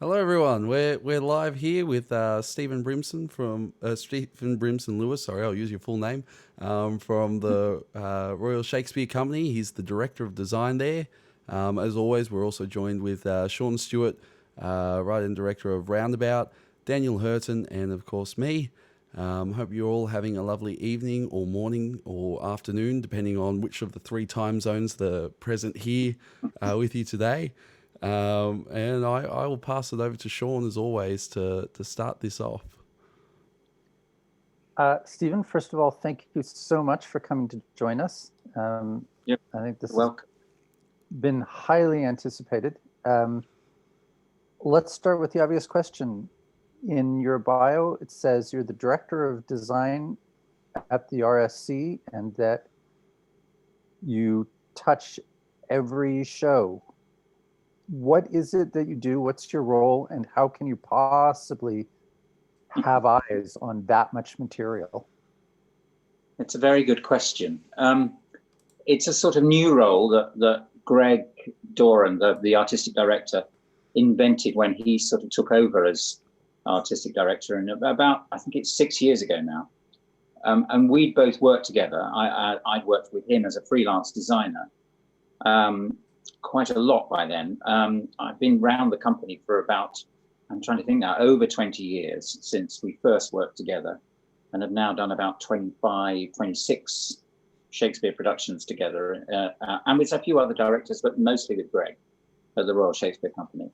Hello, everyone. We're live here with Stephen-Brimson from Stephen-Brimson Lewis. Sorry, I'll use your full name. From the Royal Shakespeare Company. He's the director of design there. As always, we're also joined with Sean Stewart, writer and director of Roundabout, Daniel Hurton, and of course me. Hope you're all having a lovely evening or morning or afternoon, depending on which of the three time zones that are present here with you today. And I will pass it over to Sean as always to start this off. Stephen, first of all, thank you so much for coming to join us. Yep. I think this Welcome. has been highly anticipated. Let's start with the obvious question. In your bio, it says you're the director of design at the RSC and that you touch every show. What is it that you do? What's your role? And how can you possibly have eyes on that much material? It's a very good question. It's a sort of new role that Greg Doran, the artistic director, invented when he sort of took over as artistic director, and about, I think it's 6 years ago now. And we'd both worked together. I'd worked with him as a freelance designer quite a lot by then. I've been around the company for about, I'm trying to think now, over 20 years since we first worked together, and have now done about 25, 26 Shakespeare productions together, and with a few other directors, but mostly with Greg at the Royal Shakespeare Company.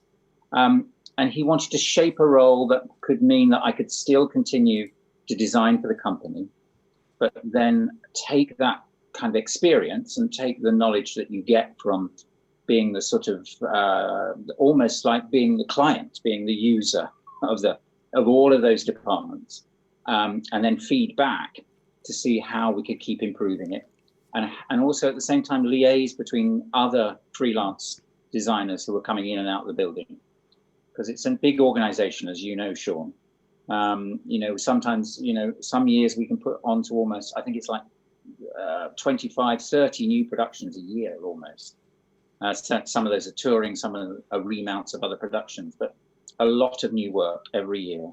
And he wanted to shape a role that could mean that I could still continue to design for the company, but then take that kind of experience and take the knowledge that you get from being the sort of almost like being the client, being the user of all of those departments, and then feed back to see how we could keep improving it, and also at the same time liaise between other freelance designers who are coming in and out of the building, because it's a big organization, as you know, Sean. Sometimes, some years we can put on to almost, I think it's like 25, 30 new productions a year almost. Some of those are touring, some of them are remounts of other productions, but a lot of new work every year.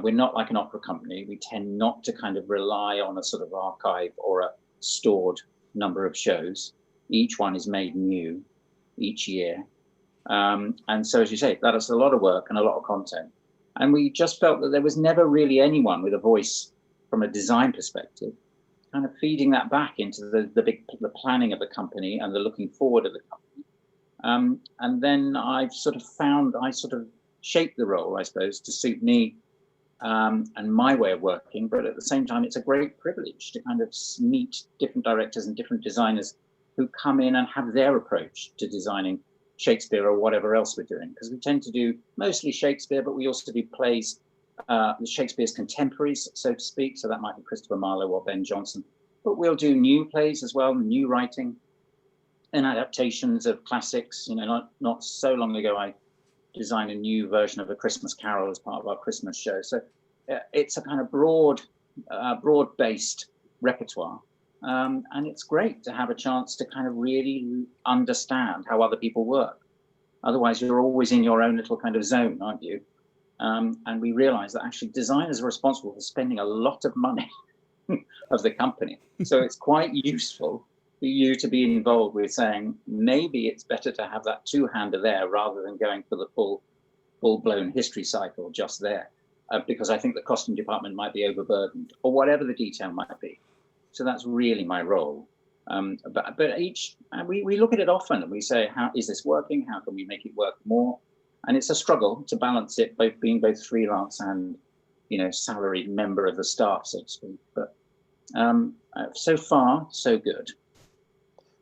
We're not like an opera company. We tend not to kind of rely on a sort of archive or a stored number of shows. Each one is made new each year. And so, as you say, that is a lot of work and a lot of content. And we just felt that there was never really anyone with a voice from a design perspective, kind of feeding that back into the planning of the company and the looking forward of the company. And then I sort of shaped the role, I suppose, to suit me and my way of working. But at the same time, it's a great privilege to kind of meet different directors and different designers who come in and have their approach to designing Shakespeare or whatever else we're doing, because we tend to do mostly Shakespeare, but we also do plays, Shakespeare's contemporaries, so to speak. So that might be Christopher Marlowe or Ben Jonson, but we'll do new plays as well, new writing and adaptations of classics. Not so long ago, I designed a new version of A Christmas Carol as part of our Christmas show. So it's a kind of broad-based repertoire. And it's great to have a chance to kind of really understand how other people work. Otherwise, you're always in your own little kind of zone, aren't you? And we realize that actually designers are responsible for spending a lot of money of the company. So it's quite useful for you to be involved with saying, maybe it's better to have that two-hander there rather than going for the full-blown history cycle just there, because I think the costume department might be overburdened or whatever the detail might be. So that's really my role. But we look at it often and we say, how is this working? How can we make it work more? And it's a struggle to balance it, being both freelance and, salaried member of the staff, so to speak. But so far, so good.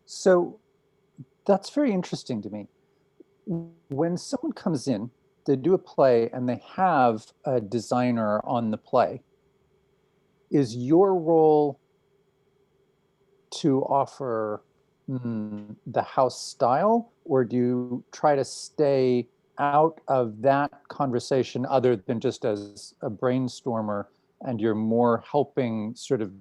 So that's very interesting to me. When someone comes in, they do a play and they have a designer on the play, is your role to offer the house style, or do you try to stay out of that conversation other than just as a brainstormer, and you're more helping sort of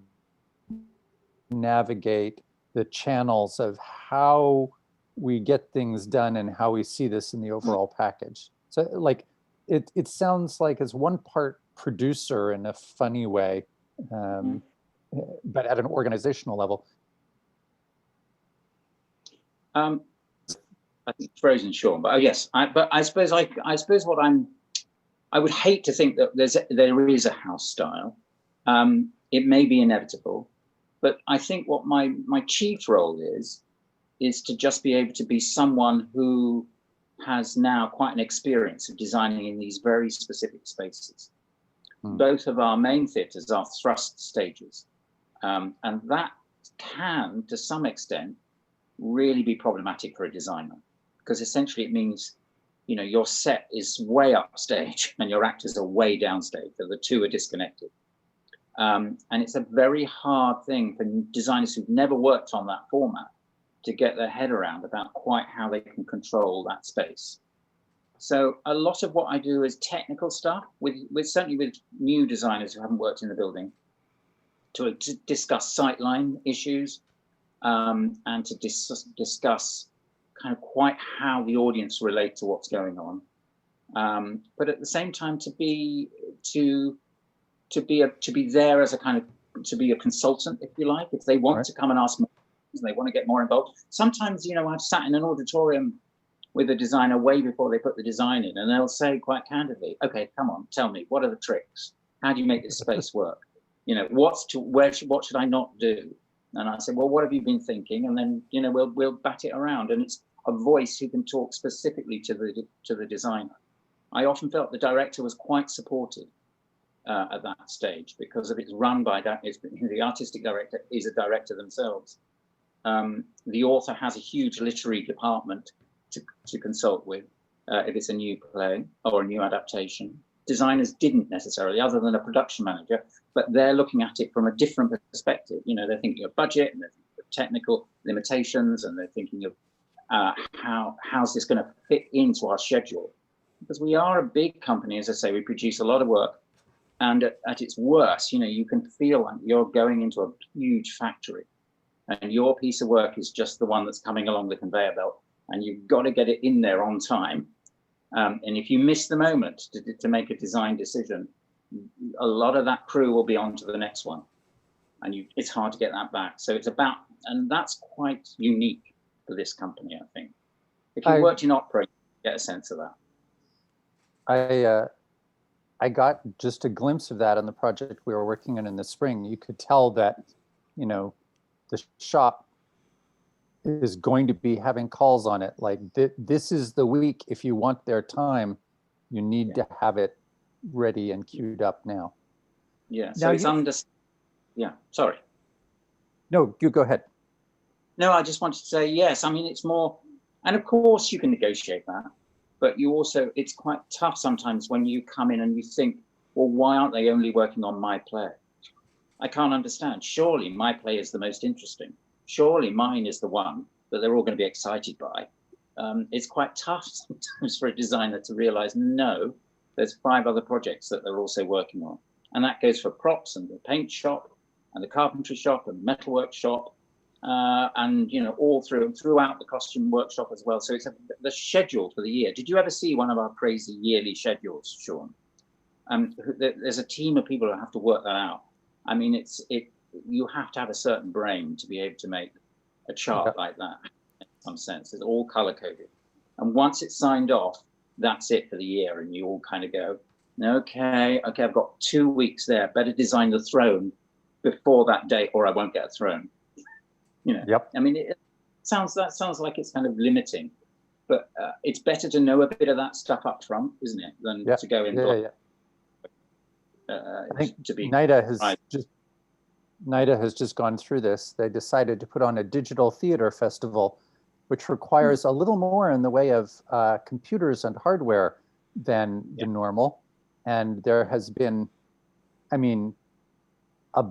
navigate the channels of how we get things done and how we see this in the overall package? So like, it sounds like it's one part producer in a funny way, but at an organizational level. I think it's frozen, Sean. But yes, I suppose I would hate to think that there is a house style. It may be inevitable, but I think what my chief role is to just be able to be someone who has now quite an experience of designing in these very specific spaces. Both of our main theatres are thrust stages, and that can, to some extent, really be problematic for a designer, because essentially it means, you know, your set is way upstage and your actors are way downstage, so the two are disconnected. And it's a very hard thing for designers who've never worked on that format to get their head around about quite how they can control that space. So a lot of what I do is technical stuff with certainly with new designers who haven't worked in the building, to discuss sightline issues, and to discuss kind of quite how the audience relate to what's going on. But at the same time, to be there as a kind of, to be a consultant, if you like, if they want to come and ask more questions and they want to get more involved. Sometimes, you know, I've sat in an auditorium with a designer way before they put the design in, and they'll say quite candidly, okay, come on, tell me, what are the tricks? How do you make this space work? You know, what should I not do? And I say, well, what have you been thinking? And then, you know, we'll bat it around. And it's a voice who can talk specifically to the designer. I often felt the director was quite supportive at that stage, because of it's run by the artistic director is a director themselves. The author has a huge literary department to consult with if it's a new play or a new adaptation. Designers didn't necessarily, other than a production manager, but they're looking at it from a different perspective. You know, they're thinking of budget and they're thinking of technical limitations, and they're thinking of how's this going to fit into our schedule. Because we are a big company, as I say, we produce a lot of work, and at its worst, you know, you can feel like you're going into a huge factory, and your piece of work is just the one that's coming along the conveyor belt, and you've got to get it in there on time. And if you miss the moment to make a design decision, a lot of that crew will be on to the next one, and it's hard to get that back. So it's about, and that's quite unique for this company, I think. If you worked in opera, you get a sense of that. I got just a glimpse of that on the project we were working on in the spring. You could tell that, you know, the shop is going to be having calls on it. Like, this is the week. If you want their time, you need to have it ready and queued up now. Yeah. So now it's sorry. No, you go ahead. No, I just wanted to say, yes. I mean, it's more, and of course you can negotiate that, but you also, it's quite tough sometimes when you come in and you think, well, why aren't they only working on my play? I can't understand. Surely my play is the most interesting. Surely mine is the one that they're all going to be excited by. It's quite tough sometimes for a designer to realize, no, there's 5 other projects that they're also working on. And that goes for props and the paint shop and the carpentry shop and the metalwork shop, and, you know, all throughout the costume workshop as well. So it's the schedule for the year. Did you ever see one of our crazy yearly schedules, Sean? There's a team of people who have to work that out. I mean, you have to have a certain brain to be able to make a chart like that in some sense. It's all color coded. And once it's signed off, that's it for the year. And you all kind of go, okay, I've got 2 weeks there. Better design the throne before that date or I won't get a throne. You know, I mean, that sounds like it's kind of limiting, but it's better to know a bit of that stuff up front, isn't it, than to go in. I think NIDA has just gone through this. They decided to put on a digital theater festival, which requires a little more in the way of computers and hardware than the normal. And there has been, I mean, a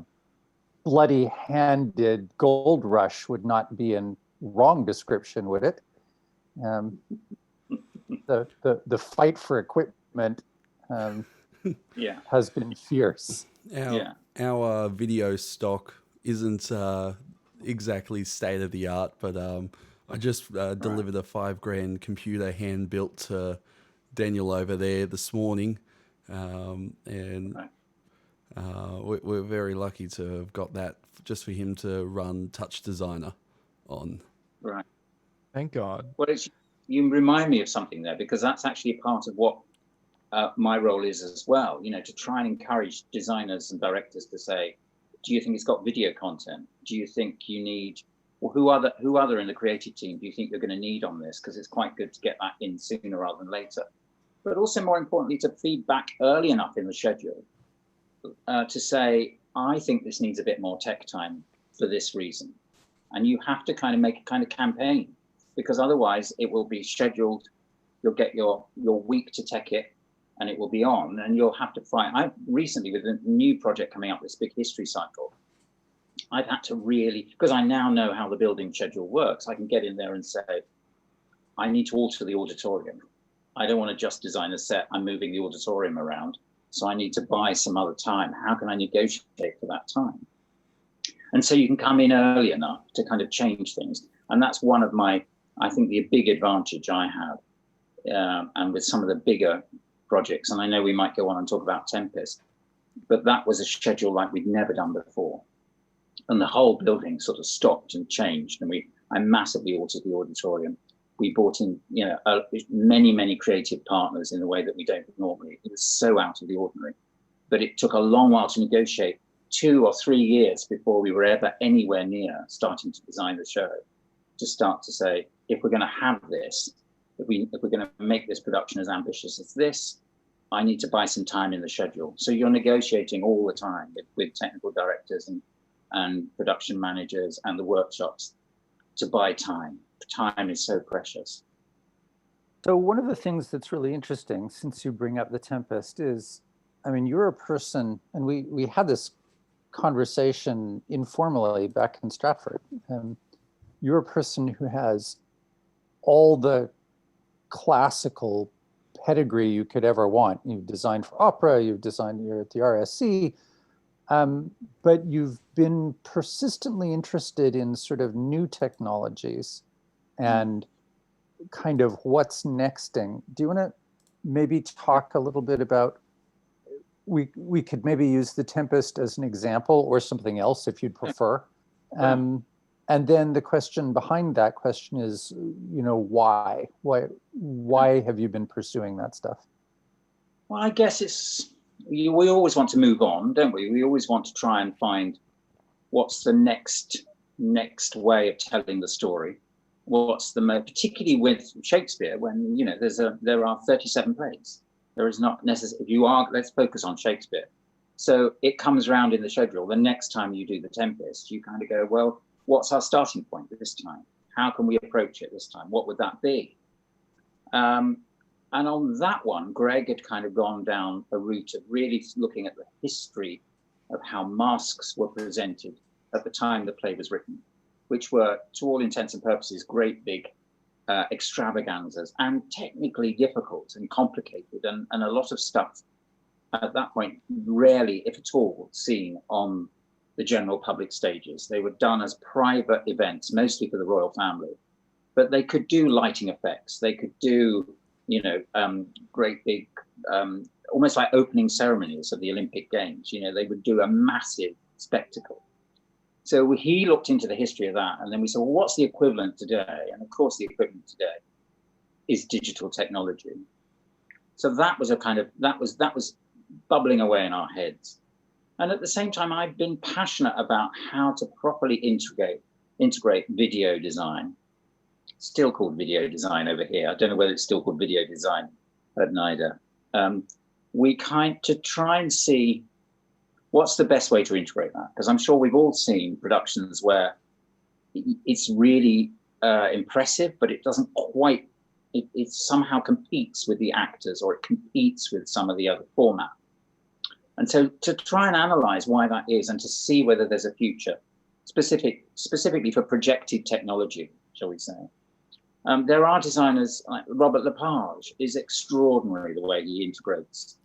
bloody-handed gold rush would not be in wrong description, would it? The fight for equipment has been fierce. Our video stock isn't exactly state of the art, but I just delivered a $5,000 computer hand built to Daniel over there this morning, and we're very lucky to have got that just for him to run Touch Designer on. Right. Thank God. Well, you remind me of something there, because that's actually part of what my role is as well. You know, to try and encourage designers and directors to say, do you think it's got video content? Do you think you need, or who other in the creative team do you think you're going to need on this? Because it's quite good to get that in sooner rather than later. But also, more importantly, to feed back early enough in the schedule to say, I think this needs a bit more tech time for this reason. And you have to kind of make a kind of campaign, because otherwise it will be scheduled. You'll get your week to tech it, and it will be on, and you'll have to fight. I recently, with a new project coming up, this big history cycle, I've had to really, because I now know how the building schedule works, I can get in there and say, I need to alter the auditorium. I don't want to just design a set, I'm moving the auditorium around. So I need to buy some other time. How can I negotiate for that time? And so you can come in early enough to kind of change things. And that's one of my, I think, the big advantage I have. And with some of the bigger projects, and I know we might go on and talk about Tempest, but that was a schedule like we'd never done before. And the whole building sort of stopped and changed. And I massively altered the auditorium. We brought in, many creative partners in a way that we don't normally. It was so out of the ordinary, but it took a long while to negotiate, 2 or 3 years before we were ever anywhere near starting to design the show, to start to say, if we're going to have this, if we're going to make this production as ambitious as this, I need to buy some time in the schedule. So you're negotiating all the time with technical directors and production managers and the workshops to buy time. Time is so precious. So one of the things that's really interesting, since you bring up the Tempest, is, I mean, you're a person, and we had this conversation informally back in Stratford. You're a person who has all the classical pedigree you could ever want. You've designed for opera, you're at the RSC, but you've been persistently interested in sort of new technologies and kind of what's nexting. Do you want to maybe talk a little bit about, we could maybe use the Tempest as an example, or something else if you'd prefer. And then the question behind that question is, why have you been pursuing that stuff? Well, I guess we always want to move on, don't we? We always want to try and find what's the next way of telling the story. What's the most, particularly with Shakespeare, when there are 37 plays. There is not necessarily, let's focus on Shakespeare. So it comes around in the schedule. The next time you do the Tempest, you kind of go, well, what's our starting point this time? How can we approach it this time? What would that be? And on that one, Greg had kind of gone down a route of really looking at the history of how masks were presented at the time the play was written, which were, to all intents and purposes, great big extravaganzas, and technically difficult and complicated, and a lot of stuff at that point rarely, if at all, seen on the general public stages. They were done as private events, mostly for the royal family, but they could do lighting effects. They could do, great big, almost like opening ceremonies of the Olympic Games. They would do a massive spectacle. So he looked into the history of that, and then we said, well, what's the equivalent today? And of course, the equivalent today is digital technology. So that was that was bubbling away in our heads. And at the same time, I've been passionate about how to properly integrate video design. Still called video design over here. I don't know whether it's still called video design at NIDA. To try and see what's the best way to integrate that? Because I'm sure we've all seen productions where it's really impressive, but it doesn't quite, it somehow competes with the actors, or it competes with some of the other format. And so to try and analyze why that is, and to see whether there's a future specifically for projected technology, shall we say. There are designers like Robert Lepage is extraordinary the way he integrates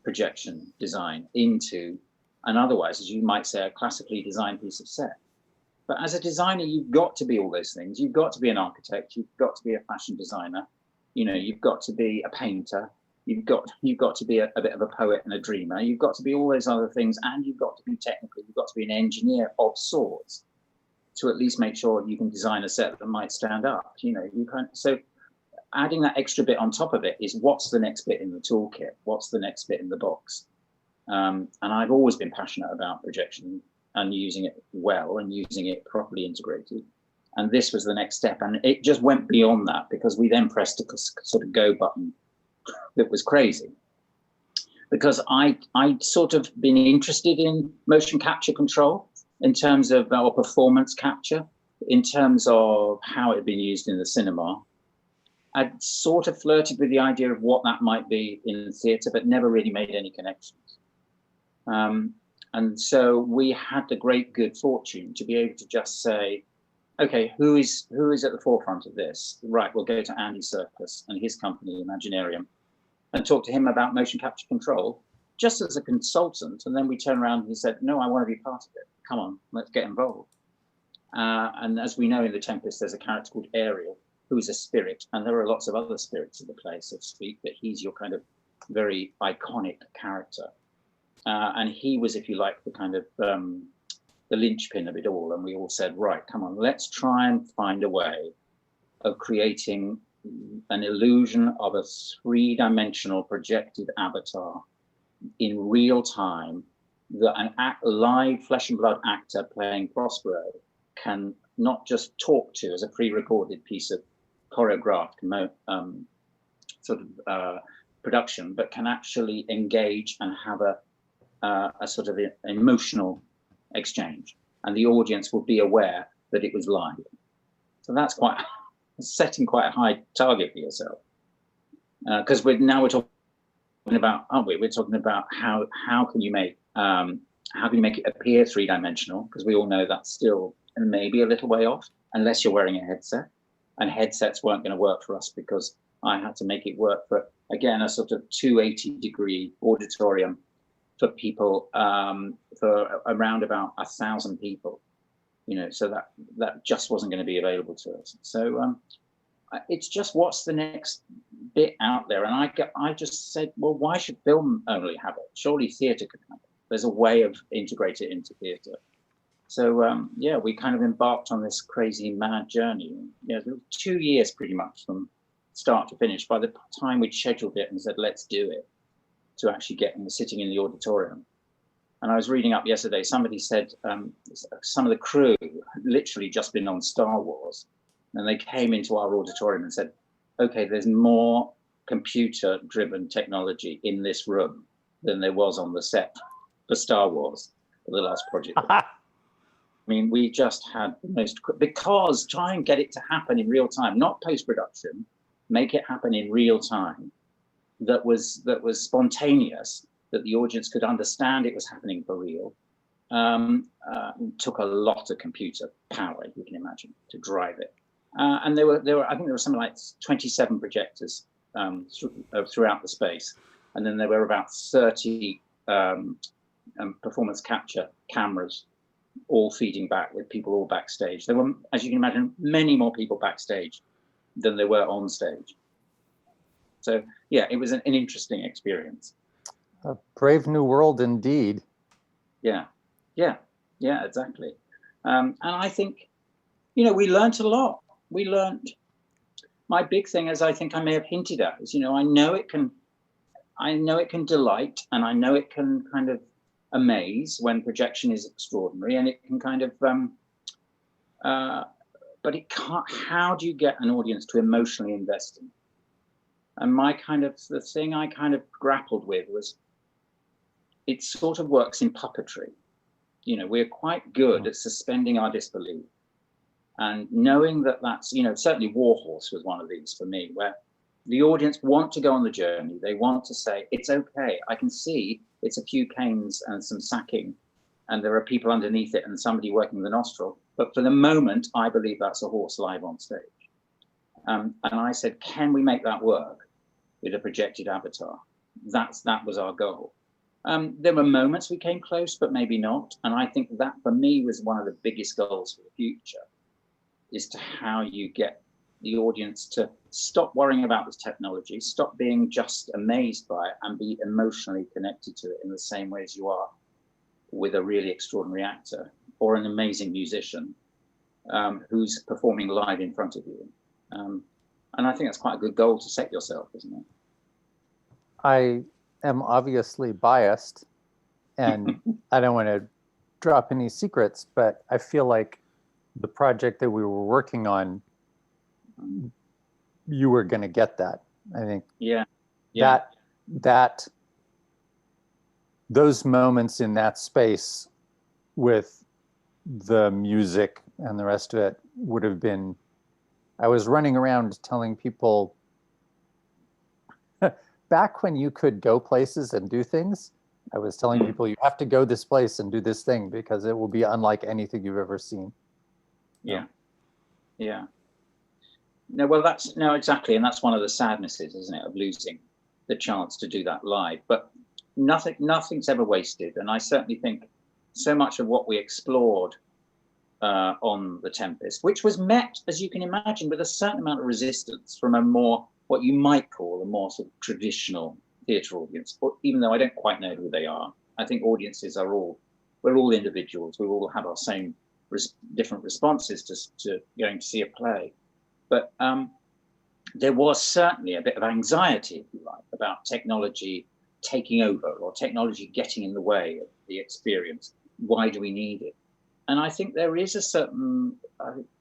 projection design into and otherwise, as you might say, a classically designed piece of set. But as a designer, you've got to be all those things. You've got to be an architect. You've got to be a fashion designer. You know, you've got to be a painter. You've got to be a bit of a poet and a dreamer. You've got to be all those other things, and you've got to be technical. You've got to be an engineer of sorts to at least make sure you can design a set that might stand up. You know, you can't. So adding that extra bit on top of it is what's the next bit in the toolkit? What's the next bit in the box? And I've always been passionate about projection and using it well and using it properly integrated. And this was the next step. And it just went beyond that because we then pressed a sort of go button that was crazy. Because I'd sort of been interested in motion capture control in terms of or performance capture, in terms of how it had been used in the cinema. I'd sort of flirted with the idea of what that might be in theatre, but never really made any connections. And so we had the great good fortune to be able to just say, okay, who is at the forefront of this? Right, we'll go to Andy Serkis and his company, Imaginarium, and talk to him about motion capture control, just as a consultant. And then we turned around and he said, no, I want to be part of it. Come on, let's get involved. And as we know in The Tempest, there's a character called Ariel, who is a spirit. And there are lots of other spirits in the play, so to speak, but he's your kind of very iconic character. And he was, if you like, the kind of the linchpin of it all. And we all said, right, come on, let's try and find a way of creating an illusion of a three-dimensional projected avatar in real time that an live flesh and blood actor playing Prospero can not just talk to as a pre-recorded piece of choreographed production, but can actually engage and have a sort of emotional exchange, and the audience will be aware that it was live. So that's quite setting quite a high target for yourself, because we're talking about, aren't we? We're talking about how can you make it appear three-dimensional, because we all know that's still maybe a little way off unless you're wearing a headset, and headsets weren't going to work for us because I had to make it work for, again, a sort of 280-degree auditorium for people, for around about 1,000 people, you know, so that just wasn't going to be available to us. So it's just, what's the next bit out there? And I just said, well, why should film only have it? Surely theatre could have it. There's a way of integrating it into theatre. So yeah, we kind of embarked on this crazy mad journey. Yeah, 2 years pretty much from start to finish. By the time we'd scheduled it and said, let's do it, to actually getting sitting in the auditorium. And I was reading up yesterday, somebody said some of the crew had literally just been on Star Wars, and they came into our auditorium and said, okay, there's more computer-driven technology in this room than there was on the set for Star Wars, for the last project. I mean, we just had the most, because try and get it to happen in real time, not post-production, make it happen in real time. That was spontaneous, that the audience could understand it was happening for real. Took a lot of computer power, you can imagine, to drive it. And there were I think there were something like 27 projectors throughout the space, and then there were about 30 performance capture cameras, all feeding back with people all backstage. There were, as you can imagine, many more people backstage than there were on stage. So yeah, it was an interesting experience. A brave new world indeed. Yeah, exactly. And I think, you know, we learned a lot. We learned. My big thing, as I think I may have hinted at, is, you know, I know it can delight, and I know it can kind of amaze when projection is extraordinary, and it can kind of, but it can't. How do you get an audience to emotionally invest in it? And the thing I kind of grappled with was, it sort of works in puppetry. You know, we're quite good at suspending our disbelief and knowing that that's, you know, certainly Warhorse was one of these for me, where the audience want to go on the journey. They want to say, it's okay. I can see it's a few canes and some sacking, and there are people underneath it and somebody working the nostril. But for the moment, I believe that's a horse live on stage. And I said, can we make that work with a projected avatar? That was our goal. There were moments we came close, but maybe not. And I think that for me was one of the biggest goals for the future, is to how you get the audience to stop worrying about this technology, stop being just amazed by it, and be emotionally connected to it in the same way as you are with a really extraordinary actor or an amazing musician who's performing live in front of you. And I think that's quite a good goal to set yourself, isn't it? I am obviously biased, and I don't want to drop any secrets, but I feel like the project that we were working on, you were going to get that. I think that those moments in that space with the music and the rest of it would have been, I was running around telling people back when you could go places and do things, I was telling people you have to go this place and do this thing because it will be unlike anything you've ever seen. Yeah. Yeah. No, well, exactly. And that's one of the sadnesses, isn't it, of losing the chance to do that live. But nothing's ever wasted. And I certainly think so much of what we explored on The Tempest, which was met, as you can imagine, with a certain amount of resistance from a more, what you might call a more sort of traditional theatre audience, even though I don't quite know who they are. I think audiences we're all individuals. We all have our same different responses to going to see a play. But there was certainly a bit of anxiety, if you like, about technology taking over or technology getting in the way of the experience. Why do we need it? And I think there is a certain,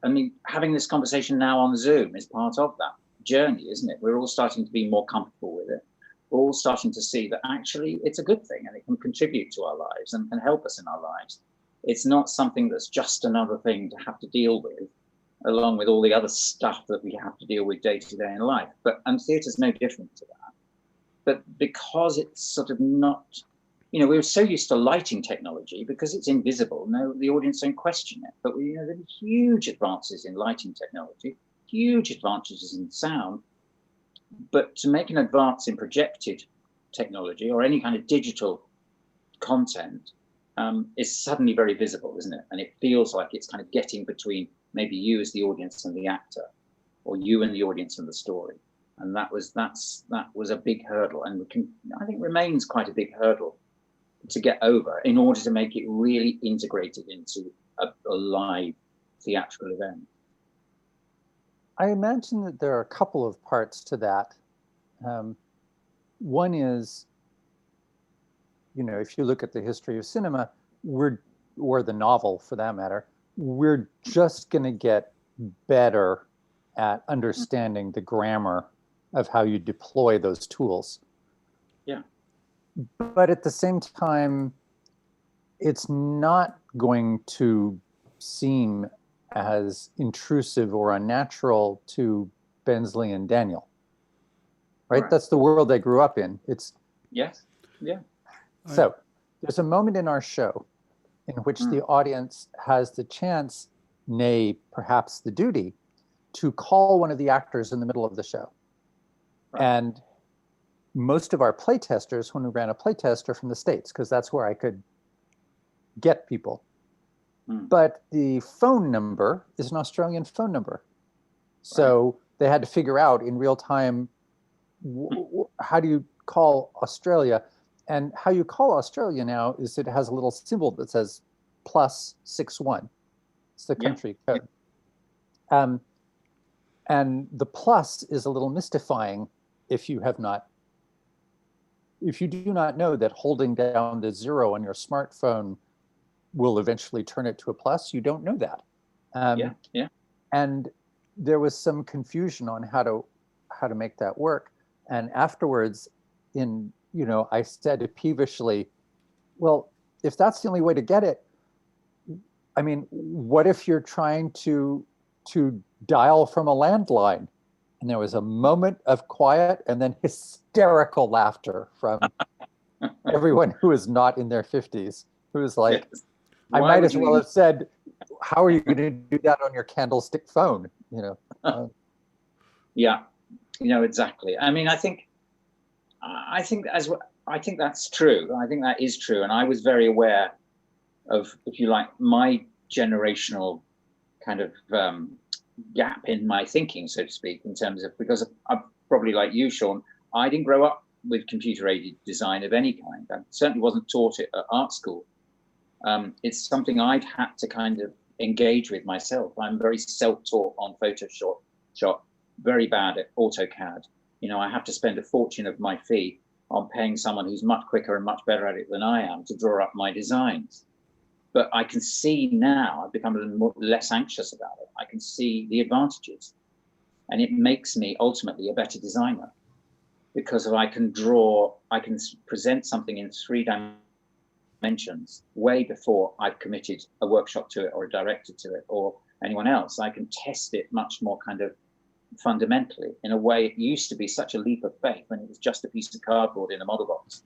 I mean, having this conversation now on Zoom is part of that journey, isn't it? We're all starting to be more comfortable with it. We're all starting to see that actually it's a good thing and it can contribute to our lives and can help us in our lives. It's not something that's just another thing to have to deal with, along with all the other stuff that we have to deal with day to day in life. And theatre's no different to that. But because it's sort of not, we were so used to lighting technology because it's invisible. No, the audience don't question it. But there are huge advances in lighting technology, huge advantages in sound. But to make an advance in projected technology or any kind of digital content is suddenly very visible, isn't it? And it feels like it's kind of getting between maybe you as the audience and the actor, or you and the audience and the story. And that was a big hurdle, and I think remains quite a big hurdle to get over in order to make it really integrated into a live theatrical event. I imagine that there are a couple of parts to that. One is, if you look at the history of cinema, or the novel for that matter, we're just going to get better at understanding the grammar of how you deploy those tools. Yeah. But at the same time, it's not going to seem as intrusive or unnatural to Bensley and Daniel. Right? That's the world they grew up in. Yes. Yeah. So there's a moment in our show in which the audience has the chance, nay, perhaps the duty, to call one of the actors in the middle of the show. Right. And most of our playtesters, when we ran a playtest, are from the States, because that's where I could get people. But the phone number is an Australian phone number. So they had to figure out in real time, how do you call Australia? And how you call Australia now is it has a little symbol that says +61. It's the country code. And the plus is a little mystifying if you do not know that holding down the 0 on your smartphone will eventually turn it to a plus. You don't know that. And there was some confusion on how to make that work. And afterwards, I said peevishly, well, if that's the only way to get it, I mean, what if you're trying to dial from a landline? And there was a moment of quiet and then hysterical laughter from everyone who is not in their 50s, who is like, yes. I might as well have said, how are you going to do that on your candlestick phone? Yeah, exactly. I mean, I think that's true. I think that is true. And I was very aware of, if you like, my generational kind of gap in my thinking, so to speak, in terms of, because I'm probably like you, Sean, I didn't grow up with computer-aided design of any kind. I certainly wasn't taught it at art school. It's something I've had to kind of engage with myself. I'm very self-taught on Photoshop, very bad at AutoCAD. You know, I have to spend a fortune of my fee on paying someone who's much quicker and much better at it than I am to draw up my designs. But I can see now, I've become a little less anxious about it. I can see the advantages, and it makes me ultimately a better designer, because I can draw, I can present something in 3 dimensions way before I've committed a workshop to it or a director to it or anyone else. I can test it much more kind of fundamentally, in a way it used to be such a leap of faith when it was just a piece of cardboard in a model box.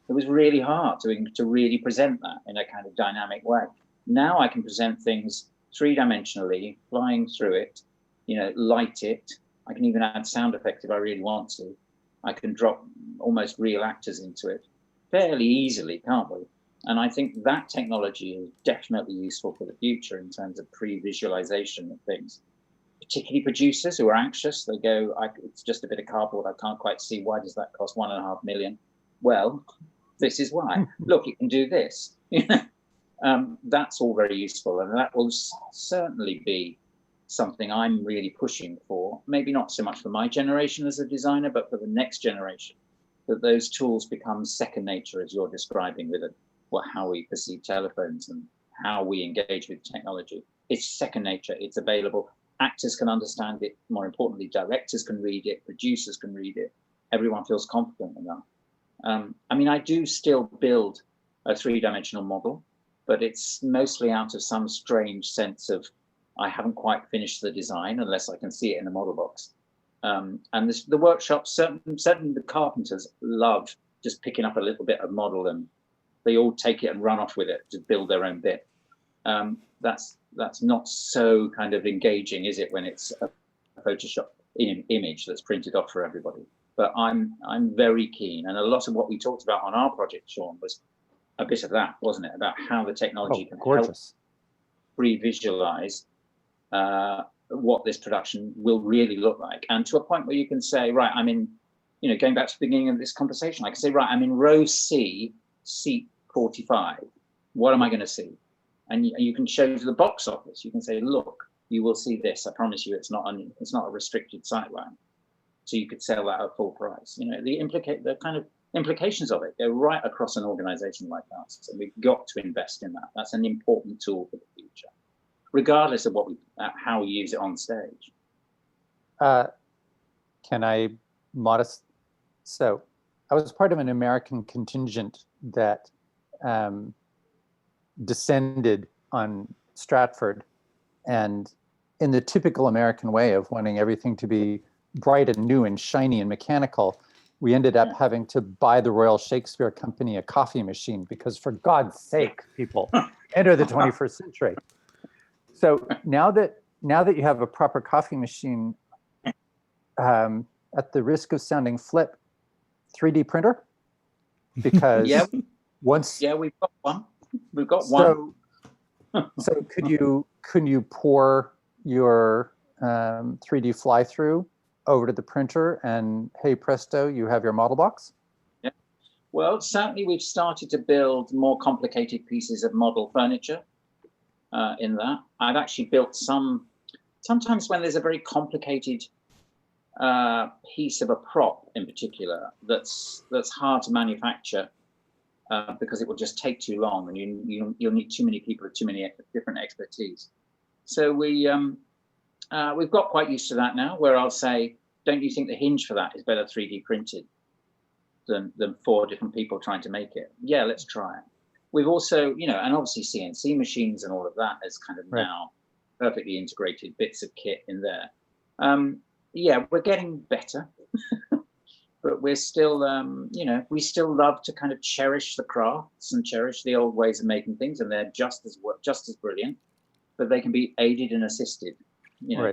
It was really hard to really present that in a kind of dynamic way. Now I can present things 3-dimensionally, flying through it, you know, light it. I can even add sound effects if I really want to. I can drop almost real actors into it fairly easily, can't we? And I think that technology is definitely useful for the future in terms of pre-visualization of things. Particularly producers who are anxious, they go, it's just a bit of cardboard, I can't quite see, why does that cost 1.5 million? Well, this is why. Look, you can do this. That's all very useful, and that will certainly be something I'm really pushing for. Maybe not so much for my generation as a designer, but for the next generation, that those tools become second nature, as you're describing, with how we perceive telephones and how we engage with technology. It's second nature. It's available. Actors can understand it. More importantly, directors can read it. Producers can read it. Everyone feels confident enough. I mean, I do still build a 3-dimensional model, but it's mostly out of some strange sense of, I haven't quite finished the design unless I can see it in the model box. And the workshops, certainly the carpenters love just picking up a little bit of model, and they all take it and run off with it to build their own bit. That's not so kind of engaging, is it, when it's a Photoshop image that's printed off for everybody? But I'm very keen, and a lot of what we talked about on our project, Sean, was a bit of that, wasn't it? About how the technology can help pre-visualize what this production will really look like, and to a point where you can say, right, I'm in, you know, going back to the beginning of this conversation, I can say, right, I'm in row C, seat 45. What am I going to see? And you can show to the box office. You can say, look, you will see this. I promise you, it's not a restricted sightline. So you could sell that at full price. You know, the kind of implications of it go right across an organization like us. And we've got to invest in that. That's an important tool for the future, regardless of how we use it on stage. Can I modest? So I was part of an American contingent that descended on Stratford, and in the typical American way of wanting everything to be bright and new and shiny and mechanical, we ended up having to buy the Royal Shakespeare Company a coffee machine, because for God's sake, people, enter the 21st century. So now that you have a proper coffee machine, at the risk of sounding flip, 3D printer, because we've got one. We've got one. So could you pour your 3D fly through over to the printer, and hey presto, you have your model box? Yeah. Well, certainly we've started to build more complicated pieces of model furniture in that. I've actually built sometimes when there's a very complicated piece of a prop in particular that's hard to manufacture, because it will just take too long, and you'll need too many people with too many different expertise. So we've got quite used to that now, where I'll say, don't you think the hinge for that is better 3D printed than 4 different people trying to make it? Yeah, let's try it. We've also, you know, and obviously CNC machines and all of that is kind of now perfectly integrated bits of kit in there. Yeah, we're getting better. But we're still, you know, we still love to kind of cherish the crafts and cherish the old ways of making things, and they're just as brilliant, but they can be aided and assisted, you know,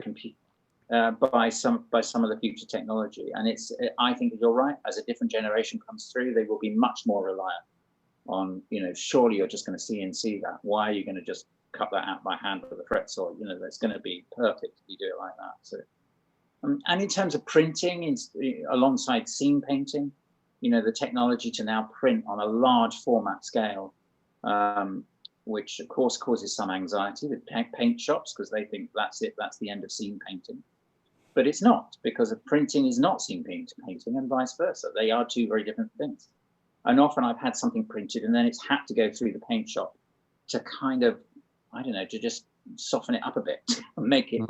by some of the future technology. And I think you're right. As a different generation comes through, they will be much more reliant on, you know, surely you're just going to CNC that. Why are you going to just cut that out by hand with a fret saw. You know, that's going to be perfect if you do it like that. So, and in terms of printing, alongside scene painting, you know, the technology to now print on a large format scale, which of course causes some anxiety with paint shops, because they think that's it, that's the end of scene painting. But it's not, because printing is not scene painting, and vice versa. They are two very different things. And often I've had something printed and then it's had to go through the paint shop to kind of, I don't know, to just soften it up a bit and make it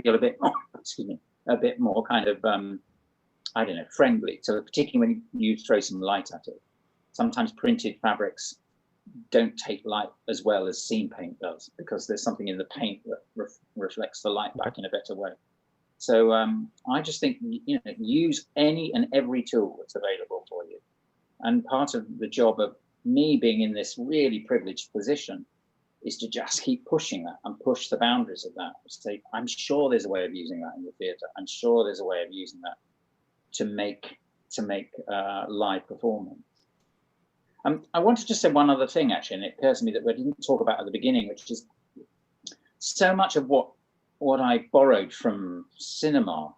feel a bit more, excuse me, a bit more kind of, I don't know, friendly. So particularly when you throw some light at it. Sometimes printed fabrics don't take light as well as scene paint does, because there's something in the paint that reflects the light back in a better way. So I just think, you know, use any and every tool that's available for you. And part of the job of me being in this really privileged position is to just keep pushing that and push the boundaries of that. Say, I'm sure there's a way of using that in the theatre. I'm sure there's a way of using that to make live performance. I wanted to say one other thing, actually, and it occurs to me that we didn't talk about at the beginning, which is so much of what I borrowed from cinema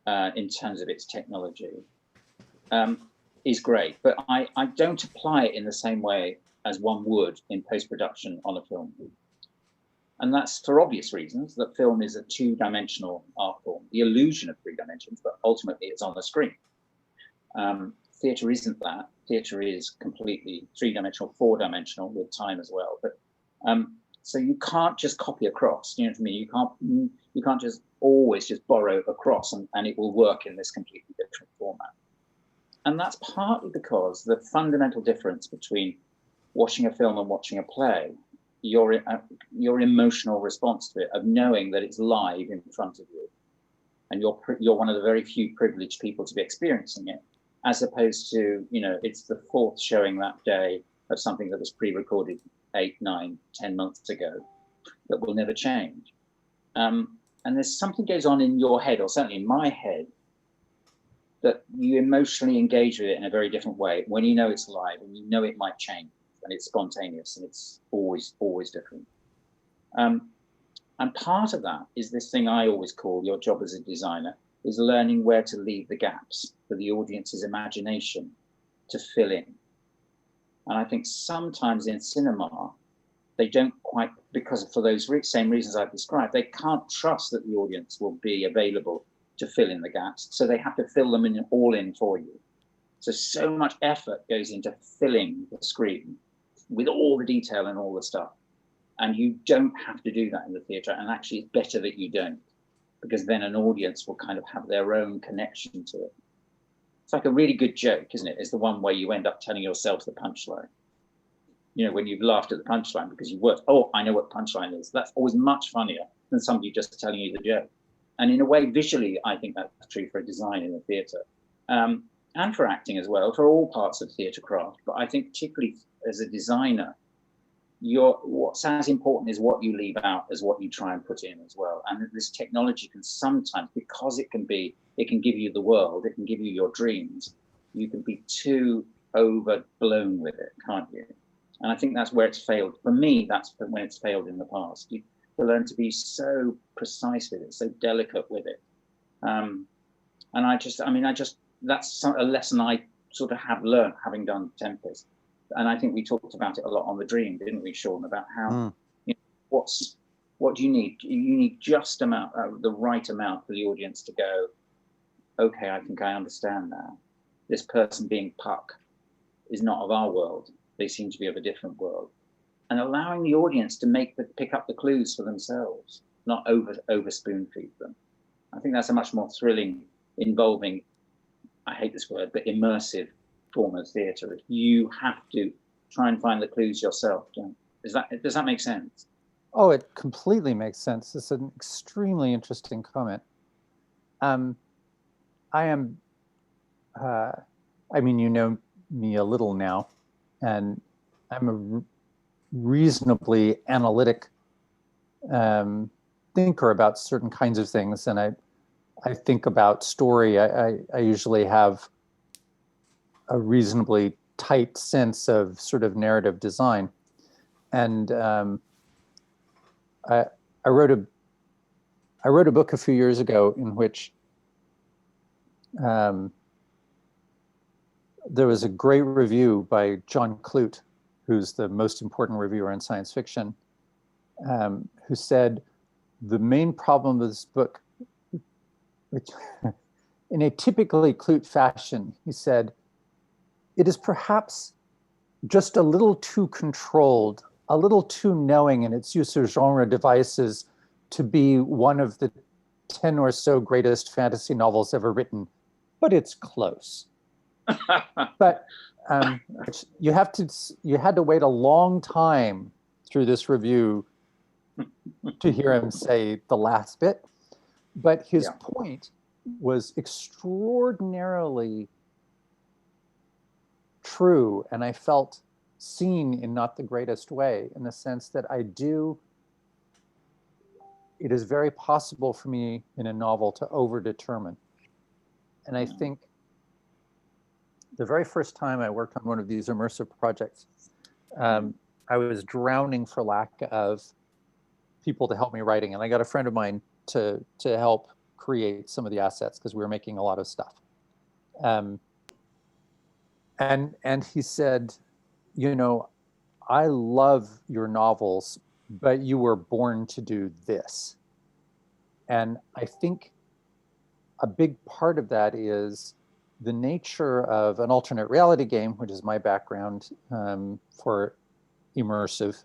in terms of its technology is great, but I don't apply it in the same way as one would in post-production on a film. And that's for obvious reasons, that film is a two-dimensional art form, the illusion of three dimensions, but ultimately it's on the screen. Theatre isn't that. Theatre is completely three-dimensional, four-dimensional with time as well. But so you can't just copy across, you know what I mean? You can't just always just borrow across and it will work in this completely different format. And that's partly because the fundamental difference between watching a film and watching a play, your emotional response to it, of knowing that it's live in front of you, and you're one of the very few privileged people to be experiencing it, as opposed to, you know, it's the fourth showing that day of something that was pre-recorded 8, 9, 10 months ago that will never change. And there's something goes on in your head, or certainly in my head, that you emotionally engage with it in a very different way when you know it's live and you know it might change and it's spontaneous and it's always different. And part of that is this thing I always call your job as a designer, is learning where to leave the gaps for the audience's imagination to fill in. And I think sometimes in cinema, they don't quite, because for those same reasons I've described, they can't trust that the audience will be available to fill in the gaps. So they have to fill them all in for you. So much effort goes into filling the screen with all the detail and all the stuff. And you don't have to do that in the theatre. And actually it's better that you don't, because then an audience will kind of have their own connection to it. It's like a really good joke, isn't it? It's the one where you end up telling yourself the punchline. You know, when you've laughed at the punchline because you worked, oh, I know what punchline is. That's always much funnier than somebody just telling you the joke. And in a way, visually, I think that's true for design in the theatre, and for acting as well, for all parts of theatre craft. But I think particularly as a designer, what's as important is what you leave out as what you try and put in as well. And this technology can sometimes, because it can give you the world, it can give you your dreams, you can be too overblown with it, can't you? And I think that's where it's failed. For me, that's when it's failed in the past. You learn to be so precise with it, so delicate with it. And that's a lesson I sort of have learned having done Tempest. And I think we talked about it a lot on The Dream, didn't we, Sean, about how, you know, what do you need? You need just the right amount for the audience to go, okay, I think I understand now. This person being Puck is not of our world. They seem to be of a different world. And allowing the audience to pick up the clues for themselves, not over spoon feed them. I think that's a much more thrilling, involving, I hate this word, but immersive form of theatre. If you have to try and find the clues yourself. Does that make sense? Oh, it completely makes sense. It's an extremely interesting comment. I mean, you know me a little now, and I'm a reasonably analytic thinker about certain kinds of things, and I think about story. I usually have a reasonably tight sense of sort of narrative design, and I wrote a book a few years ago in which there was a great review by John Clute, who's the most important reviewer in science fiction, who said the main problem with this book, which, in a typically Clute fashion, he said, it is perhaps just a little too controlled, a little too knowing in its use of genre devices to be one of the 10 or so greatest fantasy novels ever written, but it's close. But you had to wait a long time through this review to hear him say the last bit. But his point was extraordinarily true, and I felt seen in not the greatest way, in the sense that it is very possible for me in a novel to overdetermine. And I think the very first time I worked on one of these immersive projects, I was drowning for lack of people to help me writing. And I got a friend of mine to help create some of the assets because we were making a lot of stuff. And he said, you know, I love your novels, but you were born to do this. And I think a big part of that is the nature of an alternate reality game, which is my background for immersive,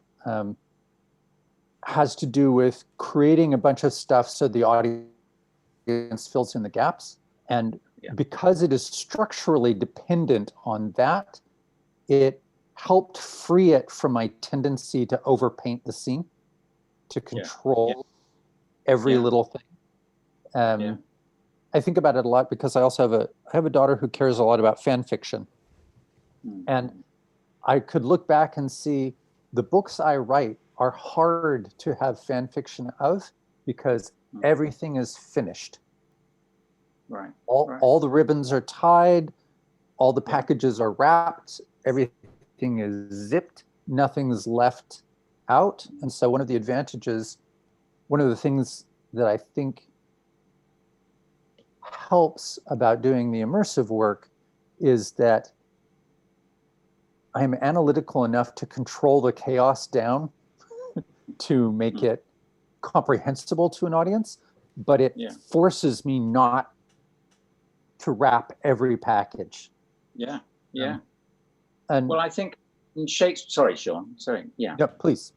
has to do with creating a bunch of stuff so the audience fills in the gaps. And because it is structurally dependent on that, it helped free it from my tendency to overpaint the scene, to control every little thing. I think about it a lot because I also have a daughter who cares a lot about fan fiction. And I could look back and see the books I write are hard to have fan fiction of because everything is finished. Right. All the ribbons are tied, all the packages are wrapped, everything is zipped, nothing's left out. And so one of the things that I think helps about doing the immersive work is that I'm analytical enough to control the chaos down to make it comprehensible to an audience, but it forces me not to wrap every package. And well, I think in Shakespeare, sorry, Sean, No, please.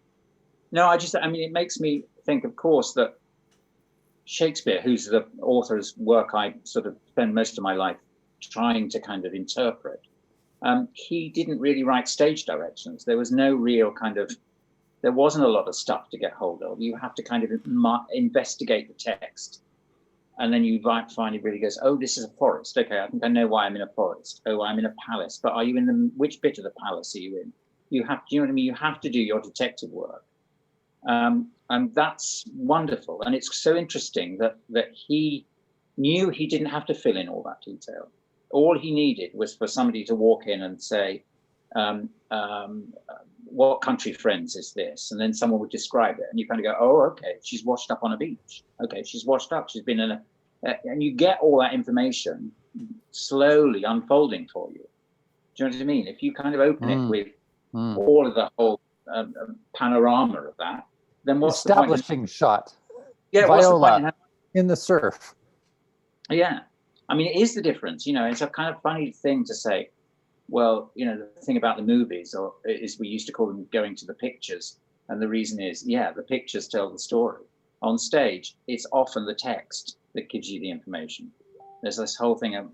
No, it makes me think, of course, that Shakespeare, who's the author's work I sort of spend most of my life trying to kind of interpret, he didn't really write stage directions. There was no real there wasn't a lot of stuff to get hold of. You have to kind of investigate the text. And then you finally really goes, oh, this is a forest. Okay, I think I know why I'm in a forest. Oh, I'm in a palace. But are you in which bit of the palace are you in? You know what I mean? You have to do your detective work. And that's wonderful. And it's so interesting that he knew he didn't have to fill in all that detail. All he needed was for somebody to walk in and say, what country friends is this? And then someone would describe it. And you kind of go, oh, okay, she's washed up on a beach. Okay, she's washed up. She's been in and you get all that information slowly unfolding for you. Do you know what I mean? If you kind of open it with all of the whole panorama of that, then what's establishing the point? Shot. Yeah, Viola what's the point in the surf. Yeah, I mean, it is the difference. You know, it's a kind of funny thing to say. Well, you know, the thing about the movies is we used to call them going to the pictures, and the reason is, the pictures tell the story. On stage, it's often the text that gives you the information. There's this whole thing of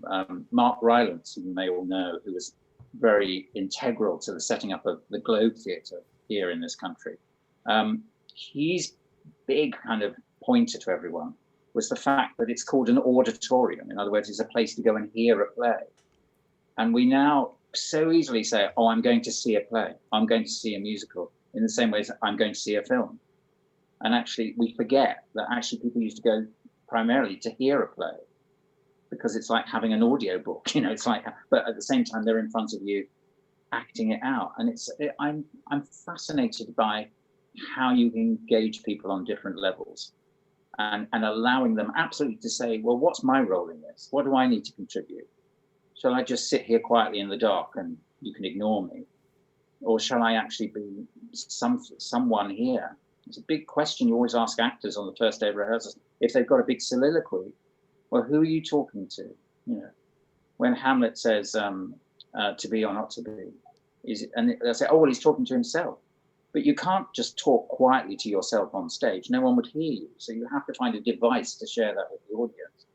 Mark Rylance, who you may all know, who was very integral to the setting up of the Globe Theatre here in this country. His big kind of pointer to everyone was the fact that it's called an auditorium. In other words, it's a place to go and hear a play. And we now so easily say, oh, I'm going to see a play. I'm going to see a musical, in the same way as I'm going to see a film. And actually, we forget that actually people used to go primarily to hear a play, because it's like having an audio book, you know, it's like, but at the same time, they're in front of you acting it out. And I'm fascinated by how you engage people on different levels, and allowing them absolutely to say, well, what's my role in this? What do I need to contribute? Shall I just sit here quietly in the dark and you can ignore me? Or shall I actually be someone here? It's a big question you always ask actors on the first day of rehearsals. If they've got a big soliloquy, well, who are you talking to? You know, when Hamlet says to be or not to be, and they'll say, oh, well, he's talking to himself. But you can't just talk quietly to yourself on stage. No one would hear you. So you have to find a device to share that with the audience.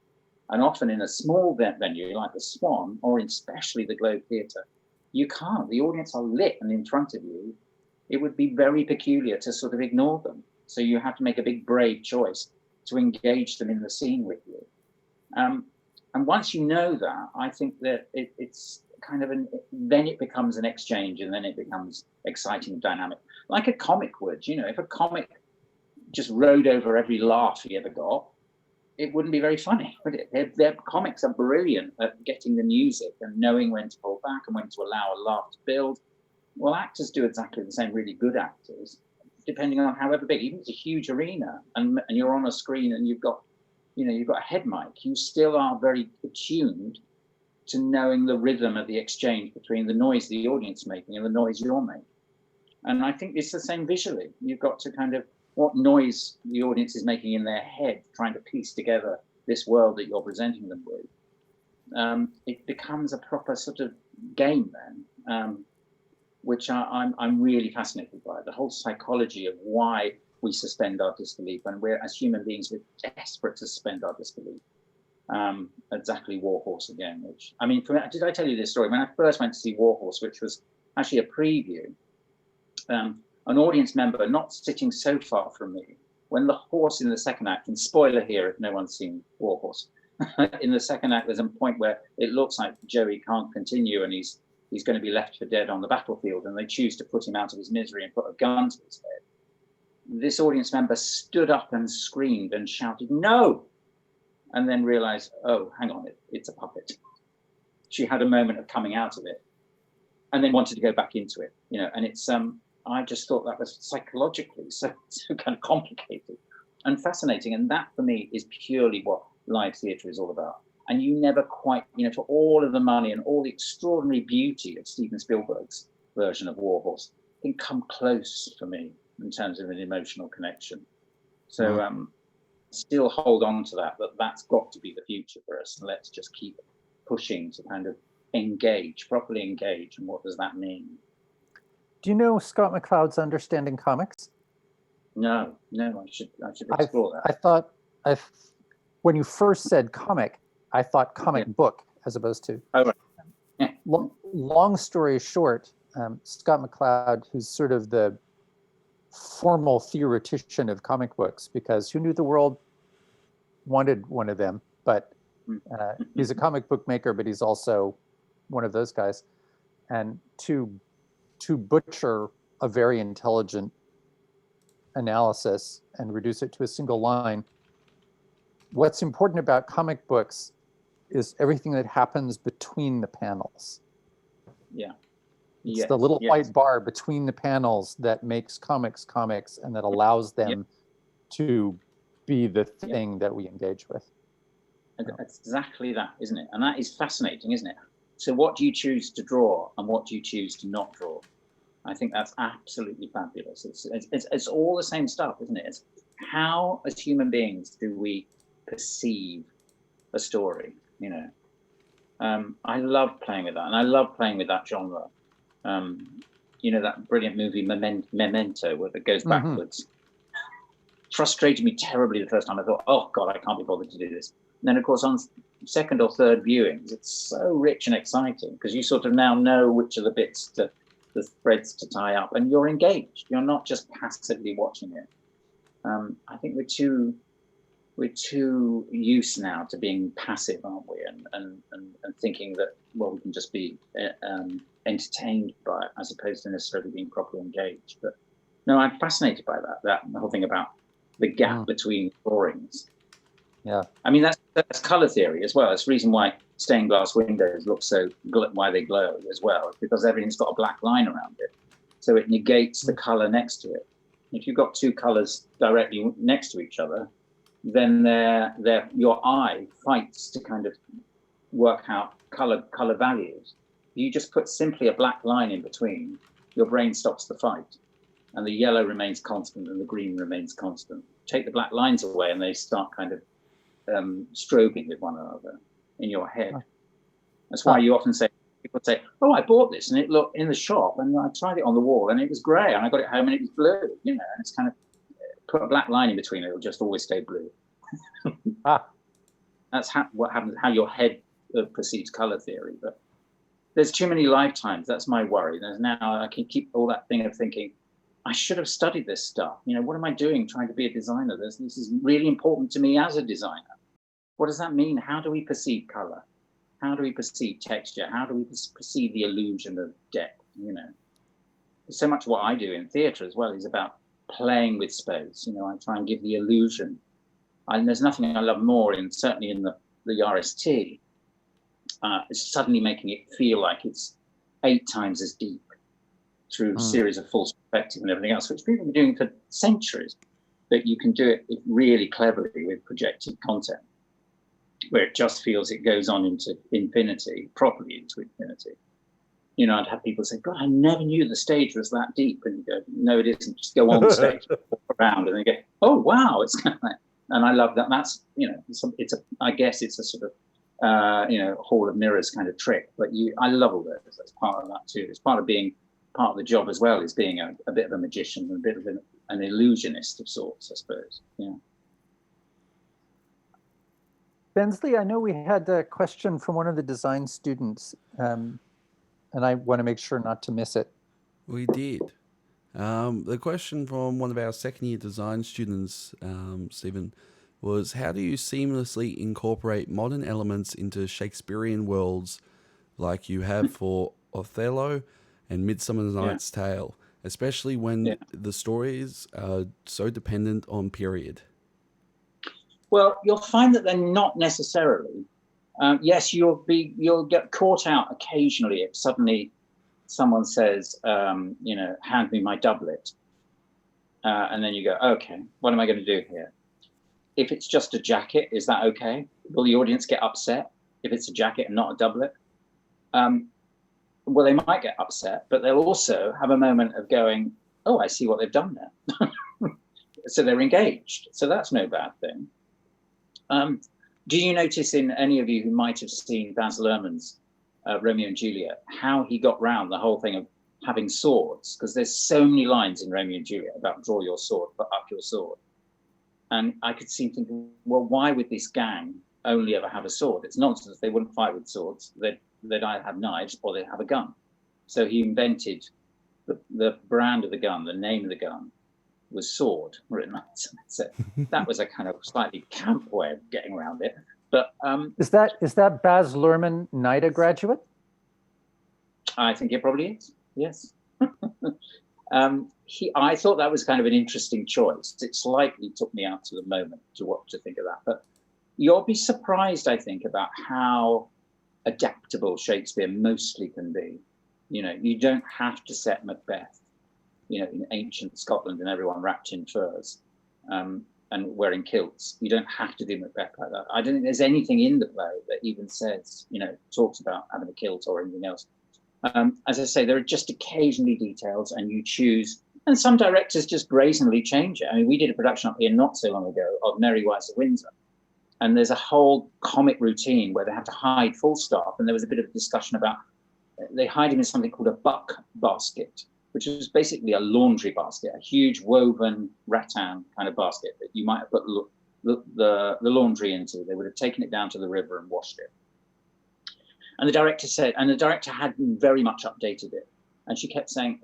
And often in a small venue like the Swan, or especially the Globe Theatre, you can't. The audience are lit and in front of you. It would be very peculiar to sort of ignore them. So you have to make a big, brave choice to engage them in the scene with you. And once you know that, I think that it's kind of then it becomes an exchange, and then it becomes exciting and dynamic. Like a comic would, you know, if a comic just rode over every laugh he ever got, it wouldn't be very funny, would it? Their comics are brilliant at getting the music and knowing when to pull back and when to allow a laugh to build. Well, actors do exactly the same, really good actors, depending on however big. Even if it's a huge arena and you're on a screen and you've got a head mic, you still are very attuned to knowing the rhythm of the exchange between the noise the audience is making and the noise you're making. And I think it's the same visually. You've got to kind of, what noise the audience is making in their head, trying to piece together this world that you're presenting them with. It becomes a proper sort of game then, which I'm really fascinated by. The whole psychology of why we suspend our disbelief, and we're, as human beings, we're desperate to suspend our disbelief. Exactly, Warhorse again, which, I mean, did I tell you this story? When I first went to see Warhorse, which was actually a preview, an audience member not sitting so far from me, when the horse in the second act, and spoiler here if no one's seen Warhorse, in the second act there's a point where it looks like Joey can't continue and he's going to be left for dead on the battlefield, and they choose to put him out of his misery and put a gun to his head. This audience member stood up and screamed and shouted, "No!" and then realized, oh, hang on, it's a puppet. She had a moment of coming out of it and then wanted to go back into it, you know, and it's, I just thought that was psychologically so kind of complicated and fascinating. And that for me is purely what live theatre is all about. And you never quite, you know, for all of the money and all the extraordinary beauty of Steven Spielberg's version of Warhorse, can come close for me in terms of an emotional connection. So still hold on to that, but that's got to be the future for us. And let's just keep pushing to kind of properly engage. And what does that mean? Do you know Scott Mccloud's Understanding Comics? No, I should explore that. I thought, when you first said comic, I thought comic book as opposed to. Oh, right. Yeah. Long story short, Scott Mccloud, who's sort of the formal theoretician of comic books, because who knew the world wanted one of them, but he's a comic book maker, but he's also one of those guys. And to butcher a very intelligent analysis and reduce it to a single line, what's important about comic books is everything that happens between the panels. Yeah. It's the little white bar between the panels that makes comics, and that allows them to be the thing that we engage with. That's exactly that, isn't it? And that is fascinating, isn't it? So what do you choose to draw and what do you choose to not draw? I think that's absolutely fabulous. It's all the same stuff, isn't it? It's how, as human beings, do we perceive a story, you know? I love playing with that, and I love playing with that genre. You know, that brilliant movie Memento, where it goes backwards. Frustrated me terribly the first time. I thought, oh God, I can't be bothered to do this. And then, of course, on second or third viewings, it's so rich and exciting because you sort of now know which are the bits, the threads to tie up, and you're engaged. You're not just passively watching it. I think we're too used now to being passive, aren't we? And thinking that, well, we can just be entertained by it as opposed to necessarily being properly engaged. But no, I'm fascinated by that whole thing about the gap between drawings. Yeah. I mean, that's color theory as well. It's the reason why stained glass windows look so, why they glow as well, because everything's got a black line around it. So it negates the color next to it. If you've got two colors directly next to each other, then your eye fights to kind of work out color values. You just put simply a black line in between, your brain stops the fight, and the yellow remains constant and the green remains constant. Take the black lines away and they start kind of strobing with one another in your head. That's why you often say, people say, oh, I bought this and it looked in the shop and I tried it on the wall and it was grey and I got it home and it was blue, and it's kind of, put a black line in between, it'll just always stay blue. That's what happens, how your head perceives colour theory. But there's too many lifetimes. That's my worry. Now I can keep all that thing of thinking, I should have studied this stuff. What am I doing trying to be a designer? This is really important to me as a designer. What does that mean? How do we perceive colour? How do we perceive texture? How do we perceive the illusion of depth? So much of what I do in theatre as well is about playing with space. I try and give the illusion. And there's nothing I love more, certainly in the RST, is suddenly making it feel like it's 8 times as deep through a series of false perspective and everything else, which people have been doing for centuries. But you can do it really cleverly with projected content, where it just feels it goes on into infinity, properly into infinity. I'd have people say, God, I never knew the stage was that deep. And you go, no, it isn't. Just go on the stage, walk around, and they go, oh, wow. It's kind of like, and I love that. That's, I guess it's a sort of, hall of mirrors kind of trick. But I love all those. That's part of that too. It's part of being part of the job as well, is being a bit of a magician and a bit of an illusionist of sorts, I suppose. Yeah. Bensley, I know we had a question from one of the design students, and I want to make sure not to miss it. We did. The question from one of our second-year design students, Stephen, was, how do you seamlessly incorporate modern elements into Shakespearean worlds like you have for Othello and Midsummer Night's Tale, especially when the stories are so dependent on period? Well, you'll find that they're not necessarily. Yes, you'll get caught out occasionally if suddenly someone says, hand me my doublet. And then you go, okay, what am I going to do here? If it's just a jacket, is that okay? Will the audience get upset if it's a jacket and not a doublet? Well, they might get upset, but they'll also have a moment of going, oh, I see what they've done there. So they're engaged. So that's no bad thing. Do you notice, in any of you who might have seen Baz Luhrmann's Romeo and Juliet, how he got round the whole thing of having swords? Because there's so many lines in Romeo and Juliet about draw your sword, put up your sword. And I could see thinking, well, why would this gang only ever have a sword? It's nonsense. They wouldn't fight with swords. They'd either have knives or they'd have a gun. So he invented the brand of the gun, the name of the gun was sword written on it. So that was a kind of slightly camp way of getting around it. But is that Baz Luhrmann NIDA graduate? I think it probably is. Yes. I thought that was kind of an interesting choice. It slightly took me out to the moment to what to think of that. But you'll be surprised, I think, about how adaptable Shakespeare mostly can be. You don't have to set Macbeth, in ancient Scotland and everyone wrapped in furs and wearing kilts. You don't have to do Macbeth like that. I don't think there's anything in the play that even says, talks about having a kilt or anything else. As I say, there are just occasionally details and you choose, and some directors just brazenly change it. I mean, we did a production up here not so long ago of Merry Wives of Windsor. And there's a whole comic routine where they have to hide Falstaff. And there was a bit of a discussion about, they hide him in something called a buck basket, which is basically a laundry basket, a huge woven rattan kind of basket that you might have put the laundry into. They would have taken it down to the river and washed it. And the director had very much updated it. And she kept saying,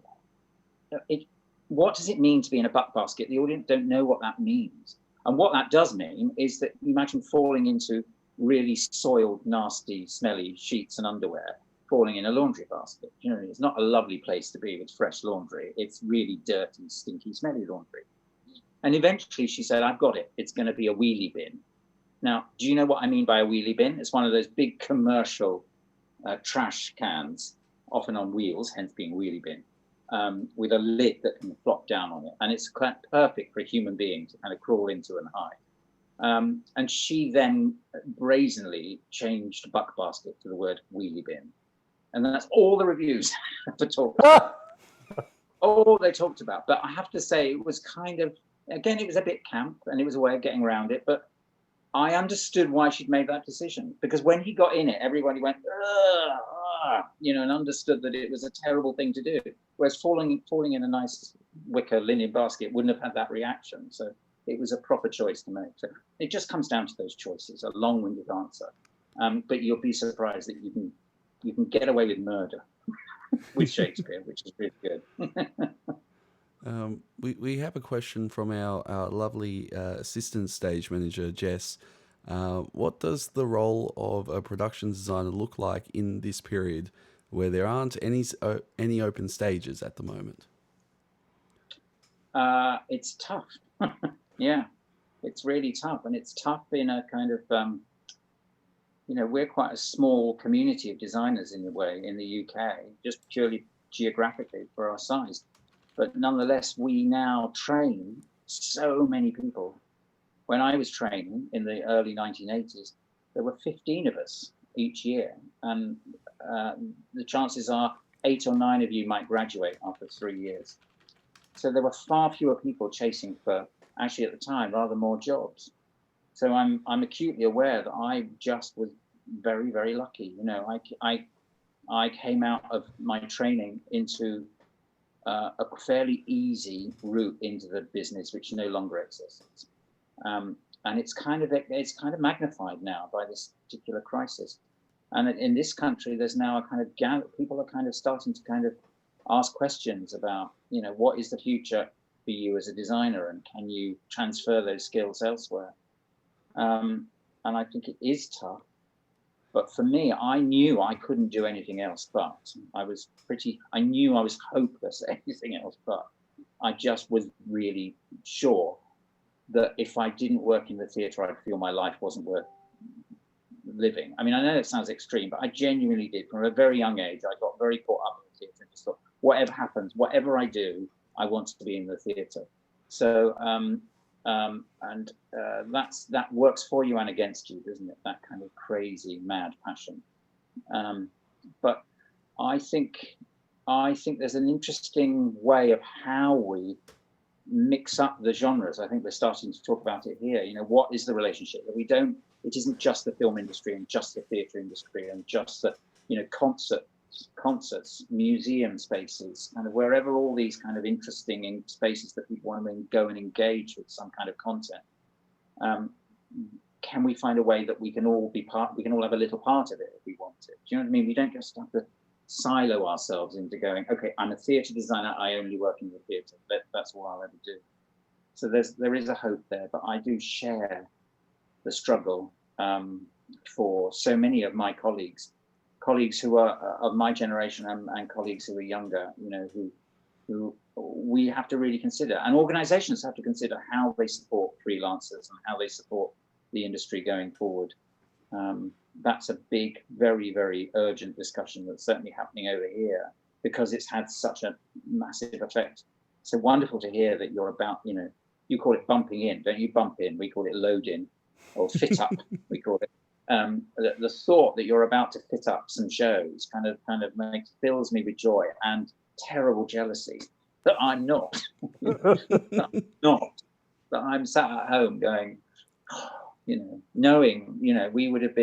what does it mean to be in a buck basket? The audience don't know what that means. And what that does mean is that you imagine falling into really soiled, nasty, smelly sheets and underwear, falling in a laundry basket. It's not a lovely place to be with fresh laundry. It's really dirty, stinky, smelly laundry. And eventually she said, I've got it. It's going to be a wheelie bin. Now, do you know what I mean by a wheelie bin? It's one of those big commercial trash cans, often on wheels, hence being wheelie bin. with a lid that can flop down on it, and it's quite perfect for a human being to kind of crawl into and hide. And she then brazenly changed buck basket to the word wheelie bin, and that's all the reviews for talk about. All they talked about. But I have to say, it was kind of, again, it was a bit camp, and it was a way of getting around it. But I understood why she'd made that decision, because when he got in it, everybody went, you know, and understood that it was a terrible thing to do. Whereas falling in a nice wicker linen basket wouldn't have had that reaction. So it was a proper choice to make. So it just comes down to those choices. A long-winded answer, but you'll be surprised that you can get away with murder with Shakespeare, which is really good. We have a question from our lovely assistant stage manager, Jess. What does the role of a production designer look like in this period where there aren't any open stages at the moment? It's tough. Yeah, it's really tough. And it's tough in a kind of, you know, we're quite a small community of designers in a way in the UK, just purely geographically for our size. But nonetheless, we now train so many people. When I was training in the early 1980s, there were 15 of us each year. And the chances are 8 or 9 of you might graduate after 3 years. So there were far fewer people chasing for, actually at the time, rather more jobs. So I'm acutely aware that I just was very, very lucky. You know, I came out of my training into a fairly easy route into the business, which no longer exists. And it's kind of magnified now by this particular crisis. And in this country, there's now a kind of people are kind of starting to kind of ask questions about, you know, what is the future for you as a designer, and can you transfer those skills elsewhere? And I think it is tough. But for me, I knew I couldn't do anything else, but I knew I was hopeless at anything else, but I just was really sure that if I didn't work in the theatre, I'd feel my life wasn't worth living. I mean, I know it sounds extreme, but I genuinely did. From a very young age, I got very caught up in the theatre and just thought, whatever happens, whatever I do, I want to be in the theatre. So, that works for you and against you, doesn't it? That kind of crazy, mad passion. But I think there's an interesting way of how we mix up the genres. I think we're starting to talk about it here. You know, what is the relationship that we don't? It isn't just the film industry and just the theatre industry and just the, you know, concerts, museum spaces, kind of wherever all these kind of interesting spaces that people want to go and engage with some kind of content. Can we find a way that we can all be part? We can all have a little part of it if we want it. Do you know what I mean? We don't just have to silo ourselves into going, okay, I'm a theatre designer, I only work in the theatre. That's all I'll ever do. So there is a hope there, but I do share the struggle for so many of my colleagues who are of my generation and colleagues who are younger, you know, who we have to really consider, and organizations have to consider how they support freelancers and how they support the industry going forward. That's a big, very, very urgent discussion that's certainly happening over here because it's had such a massive effect. So wonderful to hear that you're about, you know, you call it bumping in, don't you? Bump in, we call it load in, or fit up, we call it. The thought that you're about to fit up some shows kind of fills me with joy and terrible jealousy that I'm not. That I'm sat at home going, you know, knowing, you know, we would have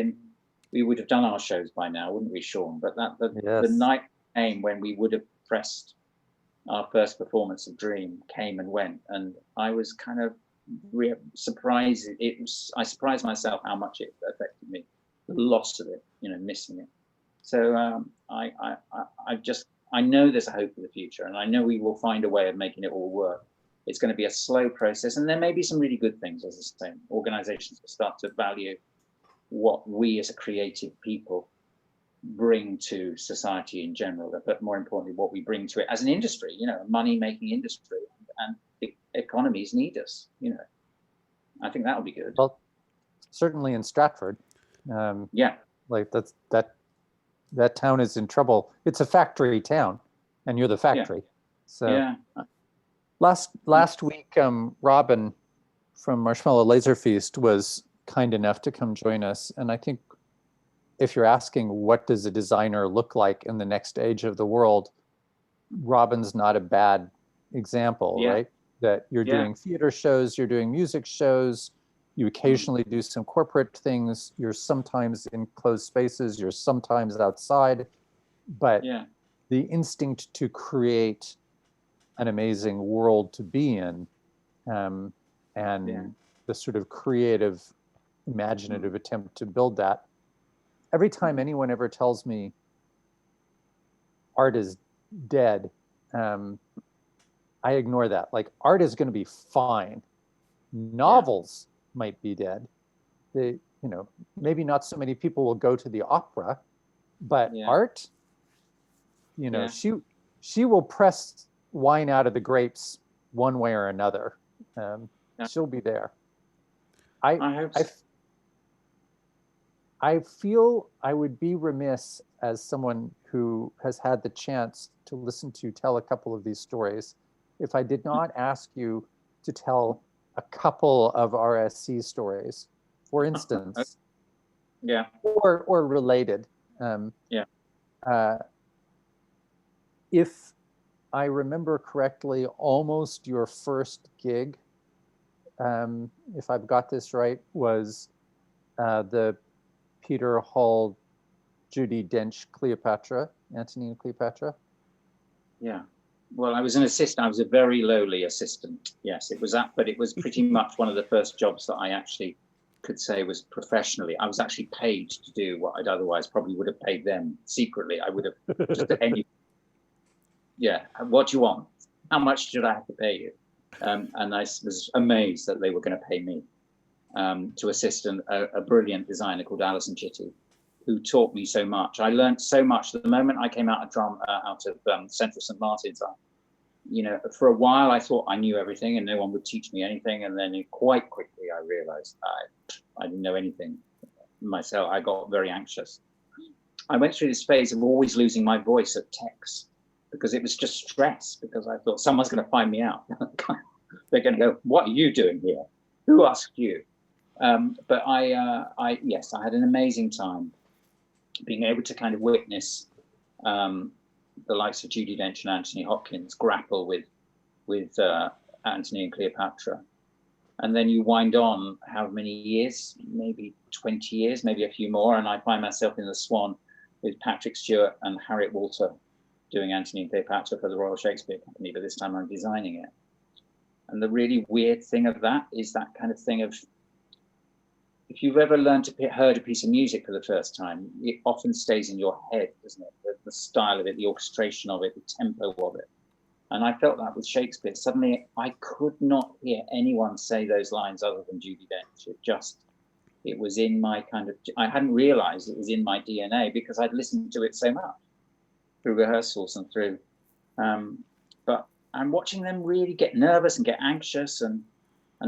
done our shows by now, wouldn't we, Sean? But the night came when we would have pressed our first performance of Dream, came and went, and I was kind of surprised. I surprised myself how much it affected me, the loss of it, you know, missing it. So I know there's a hope for the future, and I know we will find a way of making it all work. It's going to be a slow process, and there may be some really good things, as I say. Organizations will start to value what we as a creative people bring to society in general, but more importantly, what we bring to it as an industry, you know, a money-making industry, and the economies need us, you know. I think that'll be good. Well, certainly in Stratford. Yeah. Like that town is in trouble. It's a factory town, and you're the factory. So Yeah. last week, Robin from Marshmallow Laser Feast was kind enough to come join us. And I think if you're asking what does a designer look like in the next age of the world, Robin's not a bad example, right? That you're doing theater shows, you're doing music shows, you occasionally do some corporate things, you're sometimes in closed spaces, you're sometimes outside, but the instinct to create an amazing world to be in, and the sort of creative, imaginative attempt to build that. Every time anyone ever tells me art is dead, I ignore that. Like, art is going to be fine. Novels might be dead. They, you know, maybe not so many people will go to the opera, but art, you know, she will press wine out of the grapes one way or another. She'll be there. I hope so. I feel I would be remiss as someone who has had the chance to listen to tell a couple of these stories if I did not ask you to tell a couple of RSC stories, for instance, or related. If I remember correctly, almost your first gig, if I've got this right, was the Peter Hall, Judi Dench, Cleopatra, Antony and Cleopatra. Yeah. Well, I was an assistant. I was a very lowly assistant. Yes, it was that, but it was pretty much one of the first jobs that I actually could say was professionally. I was actually paid to do what I'd otherwise probably would have paid them secretly. I would have just what do you want? How much should I have to pay you? And I was amazed that they were going to pay me to assist a brilliant designer called Alison Chitty, who taught me so much. I learned so much. The moment I came out of Central St. Martin's, you know, for a while I thought I knew everything and no one would teach me anything. And then quite quickly I realized I didn't know anything myself. I got very anxious. I went through this phase of always losing my voice at texts because it was just stress, because I thought someone's going to find me out. They're going to go, what are you doing here? Who asked you? But I had an amazing time being able to kind of witness the likes of Judi Dench and Anthony Hopkins grapple with Antony and Cleopatra. And then you wind on how many years, maybe 20 years, maybe a few more. And I find myself in the Swan with Patrick Stewart and Harriet Walter doing Antony and Cleopatra for the Royal Shakespeare Company, but this time I'm designing it. And the really weird thing of that is that kind of thing of, if you've ever heard a piece of music for the first time, it often stays in your head, doesn't it? The style of it, the orchestration of it, the tempo of it. And I felt that with Shakespeare. Suddenly, I could not hear anyone say those lines other than Judi Dench. It was in my kind of, I hadn't realized it was in my DNA because I'd listened to it so much through rehearsals and through, but I'm watching them really get nervous and get anxious and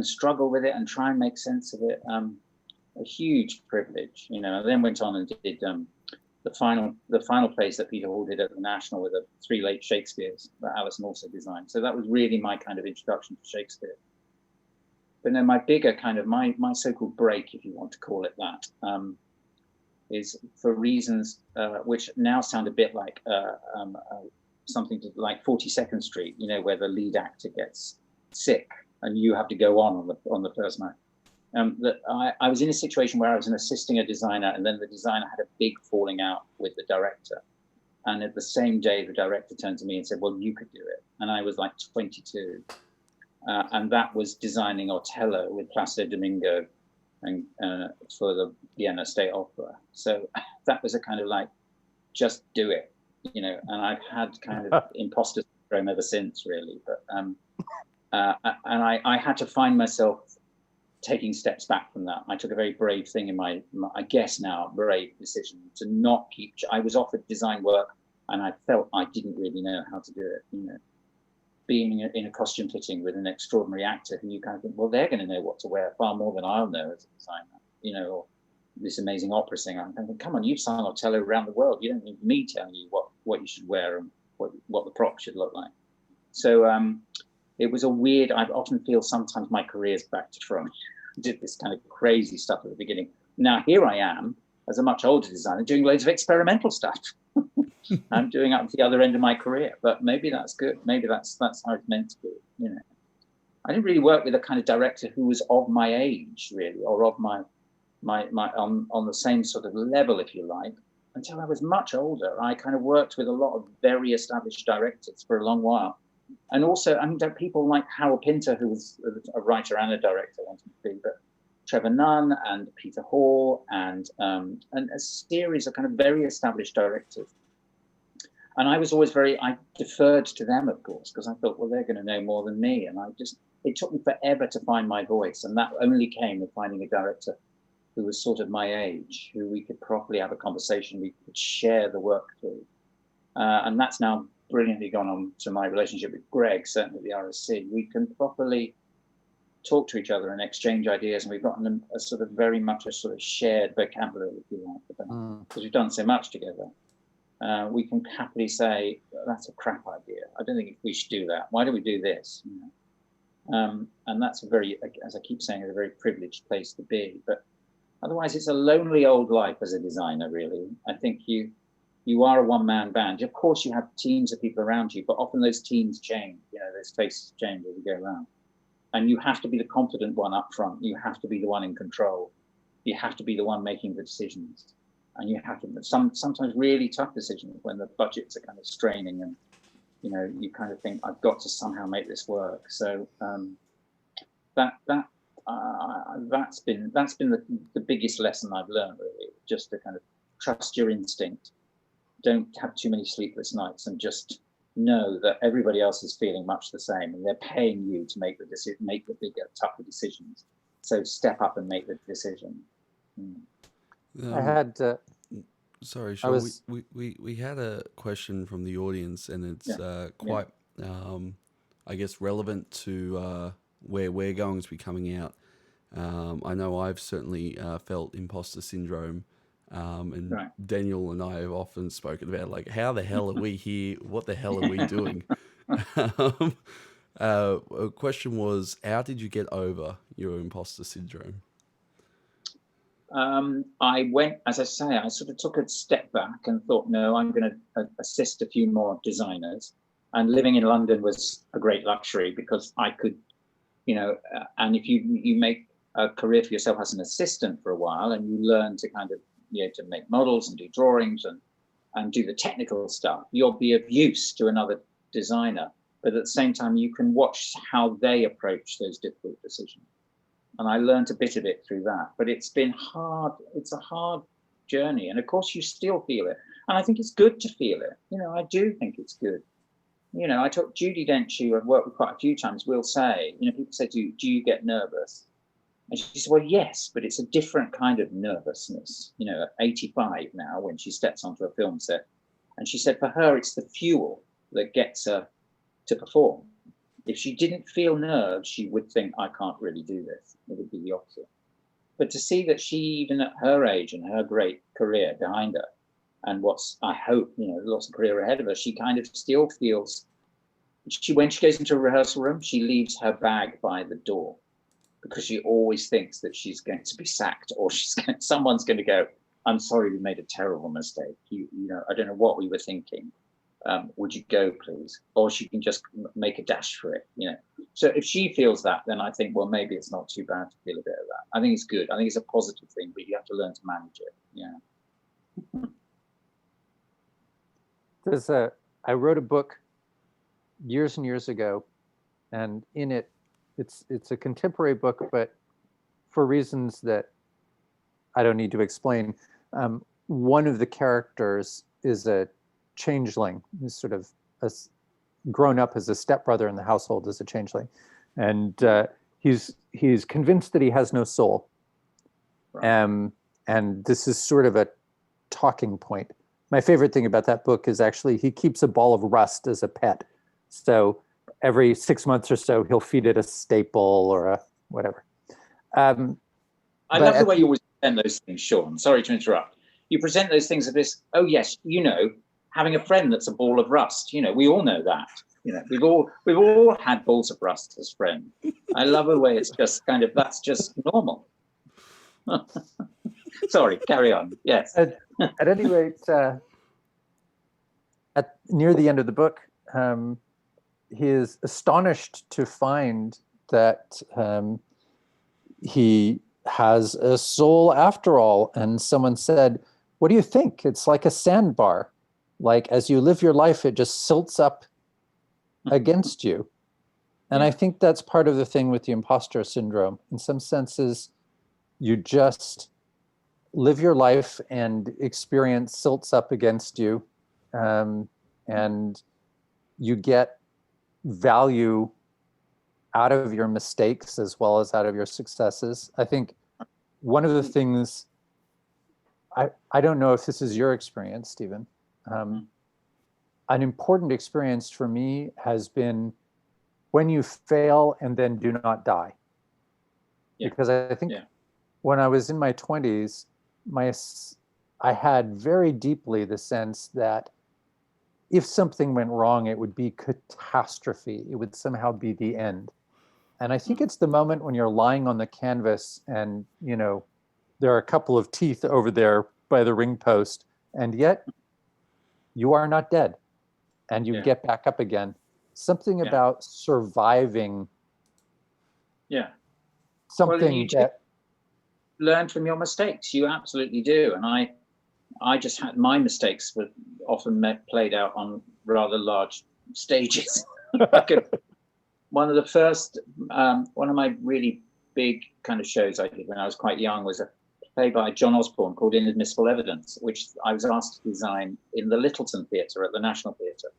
struggle with it and try and make sense of it. A huge privilege, you know. I then went on and did the final plays that Peter Hall did at the National with the 3 late Shakespeares that Alison also designed. So that was really my kind of introduction to Shakespeare. But then my bigger kind of my so-called break, if you want to call it that, is for reasons which now sound a bit like something like 42nd Street, you know, where the lead actor gets sick and you have to go on the first night. That I was in a situation where I was assisting a designer, and then the designer had a big falling out with the director. And at the same day, the director turned to me and said, well, you could do it. And I was like 22. And that was designing Othello with Placido Domingo and for the Vienna State Opera. So that was a kind of like, just do it, you know. And I've had kind of imposter syndrome ever since, really. But and I had to find myself taking steps back from that. I took a very brave thing in my I guess now, brave decision to not keep. I was offered design work, and I felt I didn't really know how to do it. You know, being in a costume fitting with an extraordinary actor who you kind of think, well, they're going to know what to wear far more than I'll know as a designer. You know, or this amazing opera singer. I'm thinking, come on, you've sung Othello around the world. You don't need me telling you what you should wear and what the prop should look like. So it was a weird, I often feel sometimes my career's back to front. I did this kind of crazy stuff at the beginning. Now here I am as a much older designer doing loads of experimental stuff. I'm doing up to the other end of my career, but maybe that's good. Maybe that's how it's meant to be, you know. I didn't really work with a kind of director who was of my age, really, or of my on the same sort of level, if you like, until I was much older. I kind of worked with a lot of very established directors for a long while. And also, I mean, people like Harold Pinter, who was a writer and a director, wanted to be, but Trevor Nunn and Peter Hall and a series of kind of very established directors. And I was always I deferred to them, of course, because I thought, well, they're going to know more than me. And it took me forever to find my voice. And that only came with finding a director who was sort of my age, who we could properly have a conversation, we could share the work through. And that's now brilliantly gone on to my relationship with Greg, certainly at the RSC. We can properly talk to each other and exchange ideas, and we've gotten a sort of very much a sort of shared vocabulary, if you like, because we've done so much together. We can happily say, that's a crap idea. I don't think we should do that. Why do we do this? You know? And that's a very, as I keep saying, a very privileged place to be. But otherwise, it's a lonely old life as a designer, really. I think you are a one-man band. Of course, you have teams of people around you, but often those teams change. You know, those faces change as you go around. And you have to be the confident one up front. You have to be the one in control. You have to be the one making the decisions. And you have to sometimes really tough decisions when the budgets are kind of straining, and you know, you kind of think, I've got to somehow make this work. So that's been the biggest lesson I've learned, really, just to kind of trust your instinct. Don't have too many sleepless nights, and just know that everybody else is feeling much the same, and they're paying you to make the decision, make the bigger, tougher decisions. So step up and make the decision. I had. Sorry, Sean. We had a question from the audience, and it's quite, I guess, relevant to where we're going to be coming out. I know I've certainly felt imposter syndrome. And Daniel and I have often spoken about, like, how the hell are we here? What the hell are we doing? A question was, how did you get over your imposter syndrome? I went, as I say, I sort of took a step back and thought, no, I'm going to assist a few more designers. And living in London was a great luxury, because I could, you know, and if you make a career for yourself as an assistant for a while, and you learn to kind of, you know, to make models and do drawings and do the technical stuff, you'll be of use to another designer. But at the same time, you can watch how they approach those difficult decisions. And I learned a bit of it through that. But it's been hard. It's a hard journey. And of course, you still feel it. And I think it's good to feel it. You know, I do think it's good. You know, I talked Judi Dench, who I've worked with quite a few times, will say, you know, people say to you, do you get nervous? And she said, well, yes, but it's a different kind of nervousness, you know, at 85 now, when she steps onto a film set. And she said, for her, it's the fuel that gets her to perform. If she didn't feel nerves, she would think, I can't really do this. It would be the opposite. But to see that she, even at her age and her great career behind her, and what's, I hope, you know, lots of career ahead of her, she kind of still feels, when she goes into a rehearsal room, she leaves her bag by the door, because she always thinks that she's going to be sacked, or someone's going to go, I'm sorry, we made a terrible mistake. You know, I don't know what we were thinking. Would you go, please? Or she can just make a dash for it, you know. So if she feels that, then I think, well, maybe it's not too bad to feel a bit of that. I think it's good. I think it's a positive thing, but you have to learn to manage it. Yeah. I wrote a book years and years ago, and in it, it's a contemporary book, but for reasons that I don't need to explain, one of the characters is a changeling, who's sort of grown up as a stepbrother in the household as a changeling, and he's convinced that he has no soul, and this is sort of a talking point. My favorite thing about that book is actually he keeps a ball of rust as a pet, so every 6 months or so, he'll feed it a staple or a whatever. I love the way you always present those things, Sean. Sorry to interrupt. You present those things as this, oh yes, you know, having a friend that's a ball of rust. You know, we all know that. You know, we've all had balls of rust as friends. I love the way it's just kind of, that's just normal. Sorry, carry on. Yes. At any rate, near the end of the book, he is astonished to find that he has a soul after all. And someone said, "What do you think? It's like a sandbar. Like as you live your life, it just silts up against you." And I think that's part of the thing with the imposter syndrome. In some senses, you just live your life and experience silts up against you, and you get value out of your mistakes as well as out of your successes. I think one of the things, I don't know if this is your experience, Stephen, an important experience for me has been when you fail and then do not die. Because I think when I was in my 20s, I had very deeply the sense that if something went wrong, it would be catastrophe. It would somehow be the end. And I think it's the moment when you're lying on the canvas and, you know, there are a couple of teeth over there by the ring post, and yet you are not dead and you get back up again. Something about surviving. Something that learn from your mistakes. You absolutely do. And I just had, my mistakes were often played out on rather large stages. One of the first, one of my really big kind of shows I did when I was quite young was a play by John Osborne called Inadmissible Evidence, which I was asked to design in the Littleton Theatre at the National Theatre,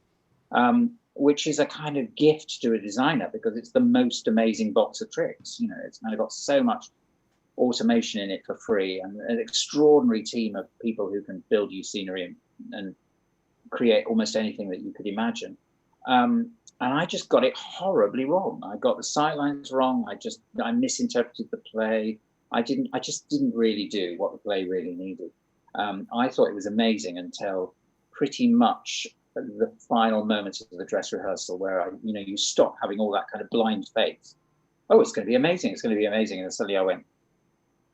which is a kind of gift to a designer because it's the most amazing box of tricks. You know, it's kind of got so much automation in it for free and an extraordinary team of people who can build you scenery and create almost anything that you could imagine. And I just got it horribly wrong. I got the sightlines wrong. I misinterpreted the play. I just didn't really do what the play really needed. I thought it was amazing until pretty much the final moments of the dress rehearsal where you stop having all that kind of blind faith. Oh, it's going to be amazing. It's going to be amazing. And then suddenly I went,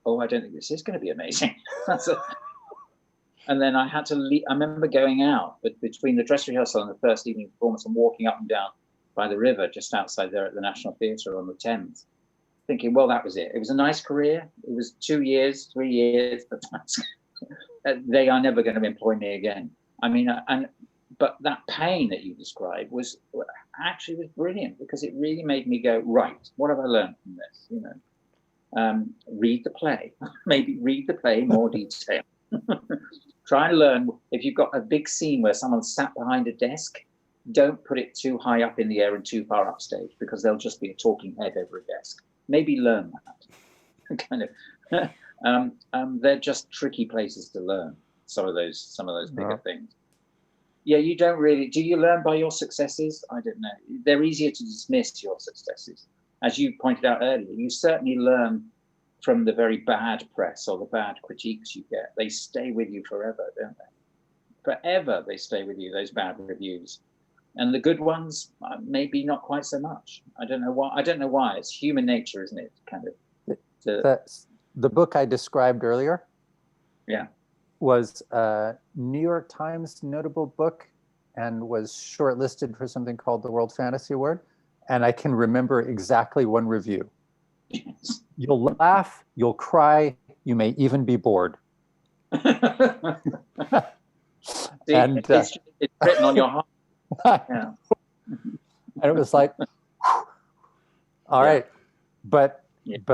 oh, I don't think this is going to be amazing. And then I had to leave. I remember going out, but between the dress rehearsal and the first evening performance and walking up and down by the river just outside there at the National Theatre on the Thames, thinking, well, that was it. It was a nice career. It was 2 years, 3 years, but they are never going to employ me again. I mean, but that pain that you described was brilliant because it really made me go, right, what have I learned from this? You know, read the play, maybe read the play in more detail. Try and learn. If you've got a big scene where someone's sat behind a desk, don't put it too high up in the air and too far upstage because there'll just be a talking head over a desk. Maybe learn that. kind of. They're just tricky places to learn some of those bigger things. Yeah, you don't really. Do you learn by your successes? I don't know. They're easier to dismiss your successes, as you pointed out earlier. You certainly learn from the very bad press or the bad critiques you get. They stay with you forever, don't they? Forever they stay with you, those bad reviews. And the good ones, maybe not quite so much. I don't know why. It's human nature, isn't it? Kind of. The book I described earlier was a New York Times notable book and was shortlisted for something called the World Fantasy Award. And I can remember exactly one review. Yes. You'll laugh, you'll cry, you may even be bored. See, and it's written on your heart. Yeah. And it was like, all right. But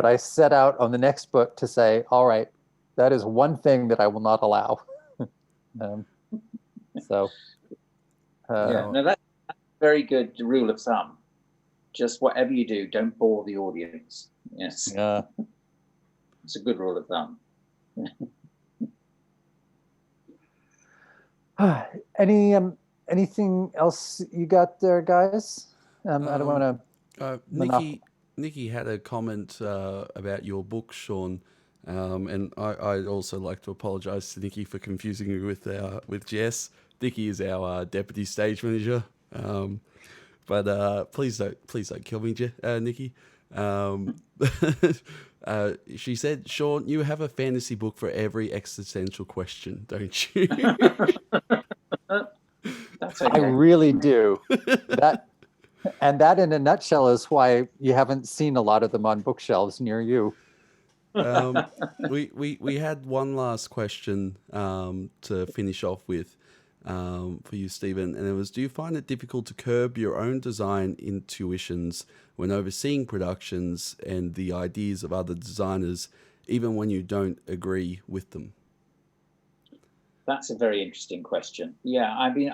I set out on the next book to say, all right, that is one thing that I will not allow. No, that's a very good rule of thumb. Just whatever you do, don't bore the audience. Yes. Yeah. It's a good rule of thumb. Anything else you got there, guys? I don't want to. Nikki had a comment about your book, Sean, and I'd also like to apologise to Nikki for confusing you with Jess. Nikki is our deputy stage manager. But please don't kill me, Nikki. She said, Sean, you have a fantasy book for every existential question, don't you? That's I okay. really do. That in a nutshell is why you haven't seen a lot of them on bookshelves near you. We had one last question to finish off with for you, Stephen, and it was: do you find it difficult to curb your own design intuitions when overseeing productions and the ideas of other designers, even when you don't agree with them? That's a very interesting question. Yeah, I mean,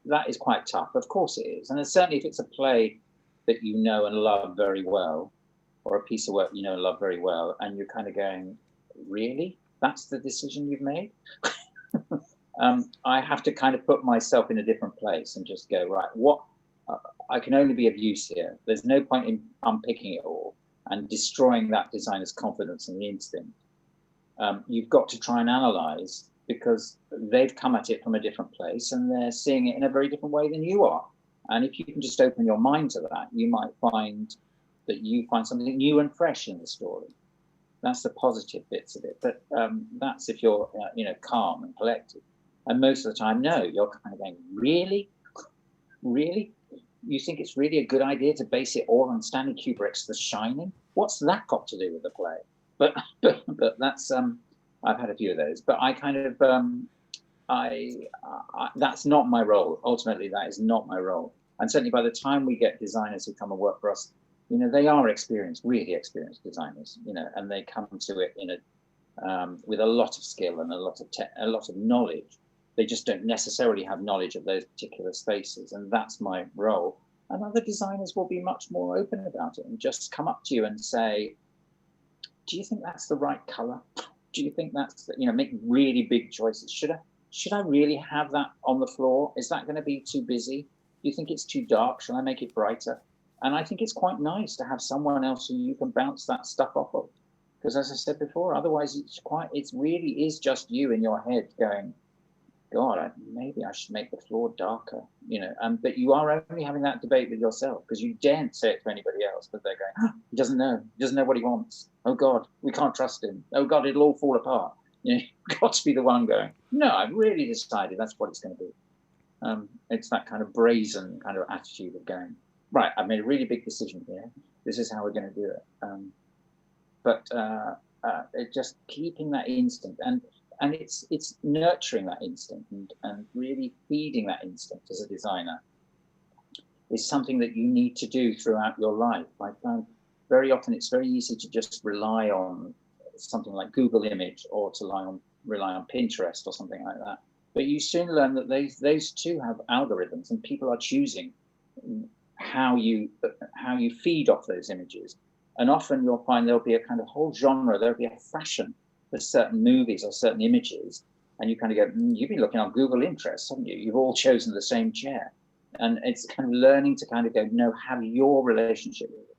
that is quite tough. Of course it is, and certainly if it's a play that you know and love very well, or a piece of work you know and love very well, and you're kind of going, really? That's the decision you've made? I have to kind of put myself in a different place and just go, right, what I can only be of use here. There's no point in unpicking it all and destroying that designer's confidence and the instinct. You've got to try and analyze, because they've come at it from a different place and they're seeing it in a very different way than you are. And if you can just open your mind to that, you might find that you find something new and fresh in the story. That's the positive bits of it. But that's if you're, calm and collected. And most of the time, no, you're kind of going, really? Really? You think it's really a good idea to base it all on Stanley Kubrick's The Shining? What's that got to do with the play? But that's, I've had a few of those. But I kind of, that's not my role. Ultimately, that is not my role. And certainly by the time we get designers who come and work for us, they are experienced, really experienced designers, and they come to it in with a lot of skill and a lot of knowledge. They just don't necessarily have knowledge of those particular spaces, and that's my role. And other designers will be much more open about it and just come up to you and say, do you think that's the right color? Do you think that's, make really big choices? Should I really have that on the floor? Is that going to be too busy? Do you think it's too dark? Shall I make it brighter? And I think it's quite nice to have someone else who you can bounce that stuff off of. Because as I said before, otherwise it really is just you in your head going, God, maybe I should make the floor darker, but you are only having that debate with yourself, because you daren't say it to anybody else, but they're going, he doesn't know what he wants. Oh God, we can't trust him. Oh God, it'll all fall apart. You've got to be the one going, no, I've really decided that's what it's going to be. It's that kind of brazen kind of attitude of going, right, I've made a really big decision here. This is how we're going to do it. But just keeping that instinct and it's nurturing that instinct and really feeding that instinct as a designer is something that you need to do throughout your life. I find very often it's very easy to just rely on something like Google Image or to rely on Pinterest or something like that. But you soon learn that those two have algorithms, and people are choosing how you feed off those images. And often you'll find there'll be a kind of whole genre, there'll be a fashion for certain movies or certain images, and you kind of go, you've been looking on Google Interests, haven't you? You've all chosen the same chair. And it's kind of learning to kind of go, no, have your relationship with it.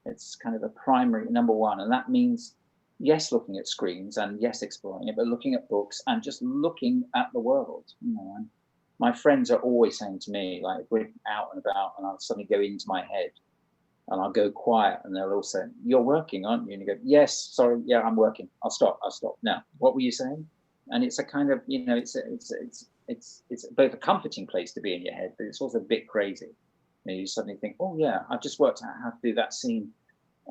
It's kind of a primary number one. And that means, yes, looking at screens and yes, exploring it, but looking at books and just looking at the world. And my friends are always saying to me, like, if we're out and about and I'll suddenly go into my head, and I'll go quiet, and they'll all say, you're working, aren't you? And you go, yes, sorry, yeah, I'm working. I'll stop. Now, what were you saying? And it's a kind of, it's both a comforting place to be in your head, but it's also a bit crazy. You suddenly think, oh yeah, I've just worked out how to do that scene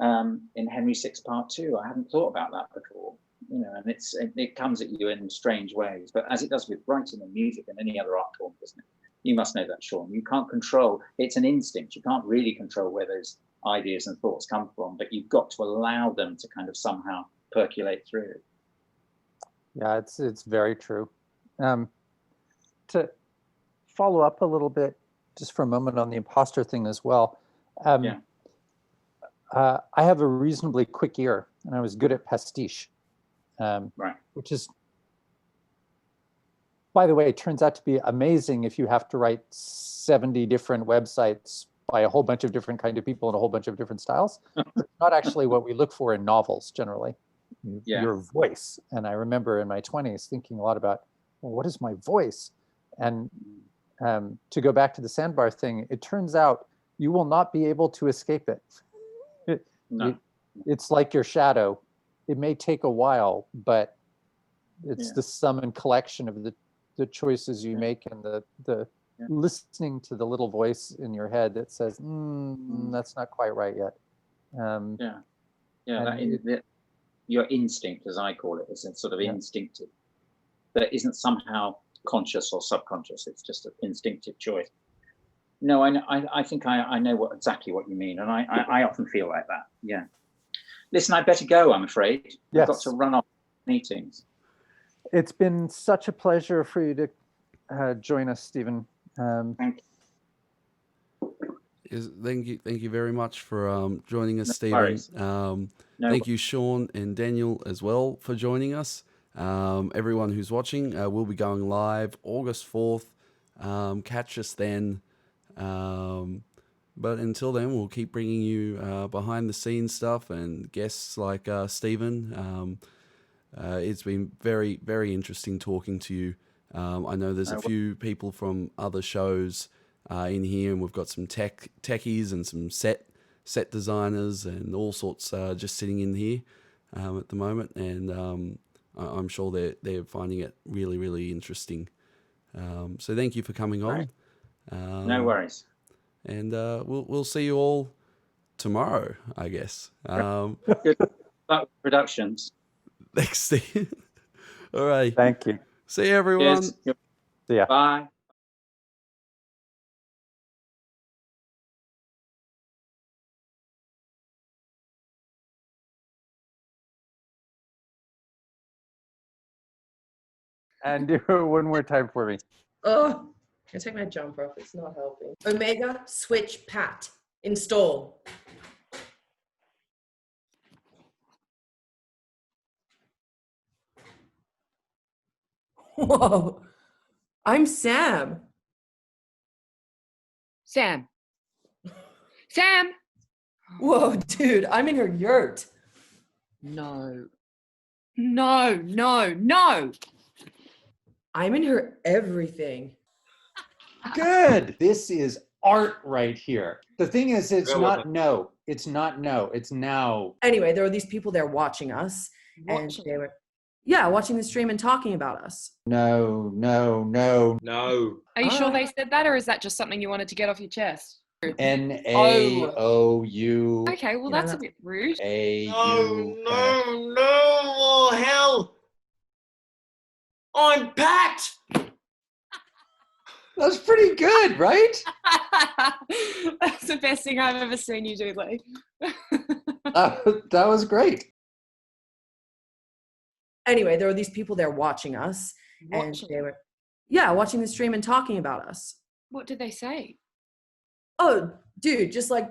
in Henry VI Part 2. I hadn't thought about that before. And it comes at you in strange ways, but as it does with writing and music and any other art form, doesn't it? You must know that, Sean. You can't control, it's an instinct. You can't really control where those ideas and thoughts come from, but you've got to allow them to kind of somehow percolate through. Yeah, it's very true. To follow up a little bit, just for a moment on the imposter thing as well. I have a reasonably quick ear, and I was good at pastiche, Right. Which is, by the way, it turns out to be amazing if you have to write 70 different websites by a whole bunch of different kind of people in a whole bunch of different styles. It's not actually what we look for in novels generally. Your voice. And I remember in my 20s thinking a lot about, well, what is my voice? And to go back to the sandbar thing, it turns out you will not be able to escape it. No. It's like your shadow. It may take a while, but it's the sum and collection of the choices you make and the listening to the little voice in your head that says, that's not quite right yet. Your instinct, as I call it, is a sort of instinctive, that isn't somehow conscious or subconscious. It's just an instinctive choice. No, I think I know exactly what you mean, and I often feel like that. Yeah. Listen, I better go, I'm afraid. Yes. I've got to run off meetings. It's been such a pleasure for you to join us, Stephen. Thank you. Thank you very much for joining us, No Stephen. worries. Thank you, Sean and Daniel, as well, for joining us. Everyone who's watching, we'll be going live August 4th. Catch us then. But until then, we'll keep bringing you behind the scenes stuff and guests like Stephen. It's been very, very interesting talking to you. I know there's a few people from other shows in here, and we've got some techies and some set designers and all sorts just sitting in here at the moment, and I'm sure they're finding it really, really interesting. So thank you for coming on. No worries. And we'll see you all tomorrow, I guess. Good luck with productions. Thanks, Steve. All right. Thank you. See you, everyone. Cheers. See ya. Bye. And do it one more time for me. Oh, I take my jumper off. It's not helping. Omega switch pat. Install. Whoa. I'm Sam. Sam. Sam! Whoa, dude, I'm in her yurt. No. No, no, no! I'm in her everything. Good. This is art right here. The thing is, it's not no. It's not no. It's now. Anyway, there were these people there watching us. And they were, watching the stream and talking about us. No. Are you sure they said that, or is that just something you wanted to get off your chest? NAOU. Okay, well, that's a bit rude. No, oh hell! I'm packed! That's pretty good, right? That's the best thing I've ever seen you do, Lee. That was great. Anyway, there were these people there watching us. And they were, watching the stream and talking about us. What did they say? Oh, dude, just like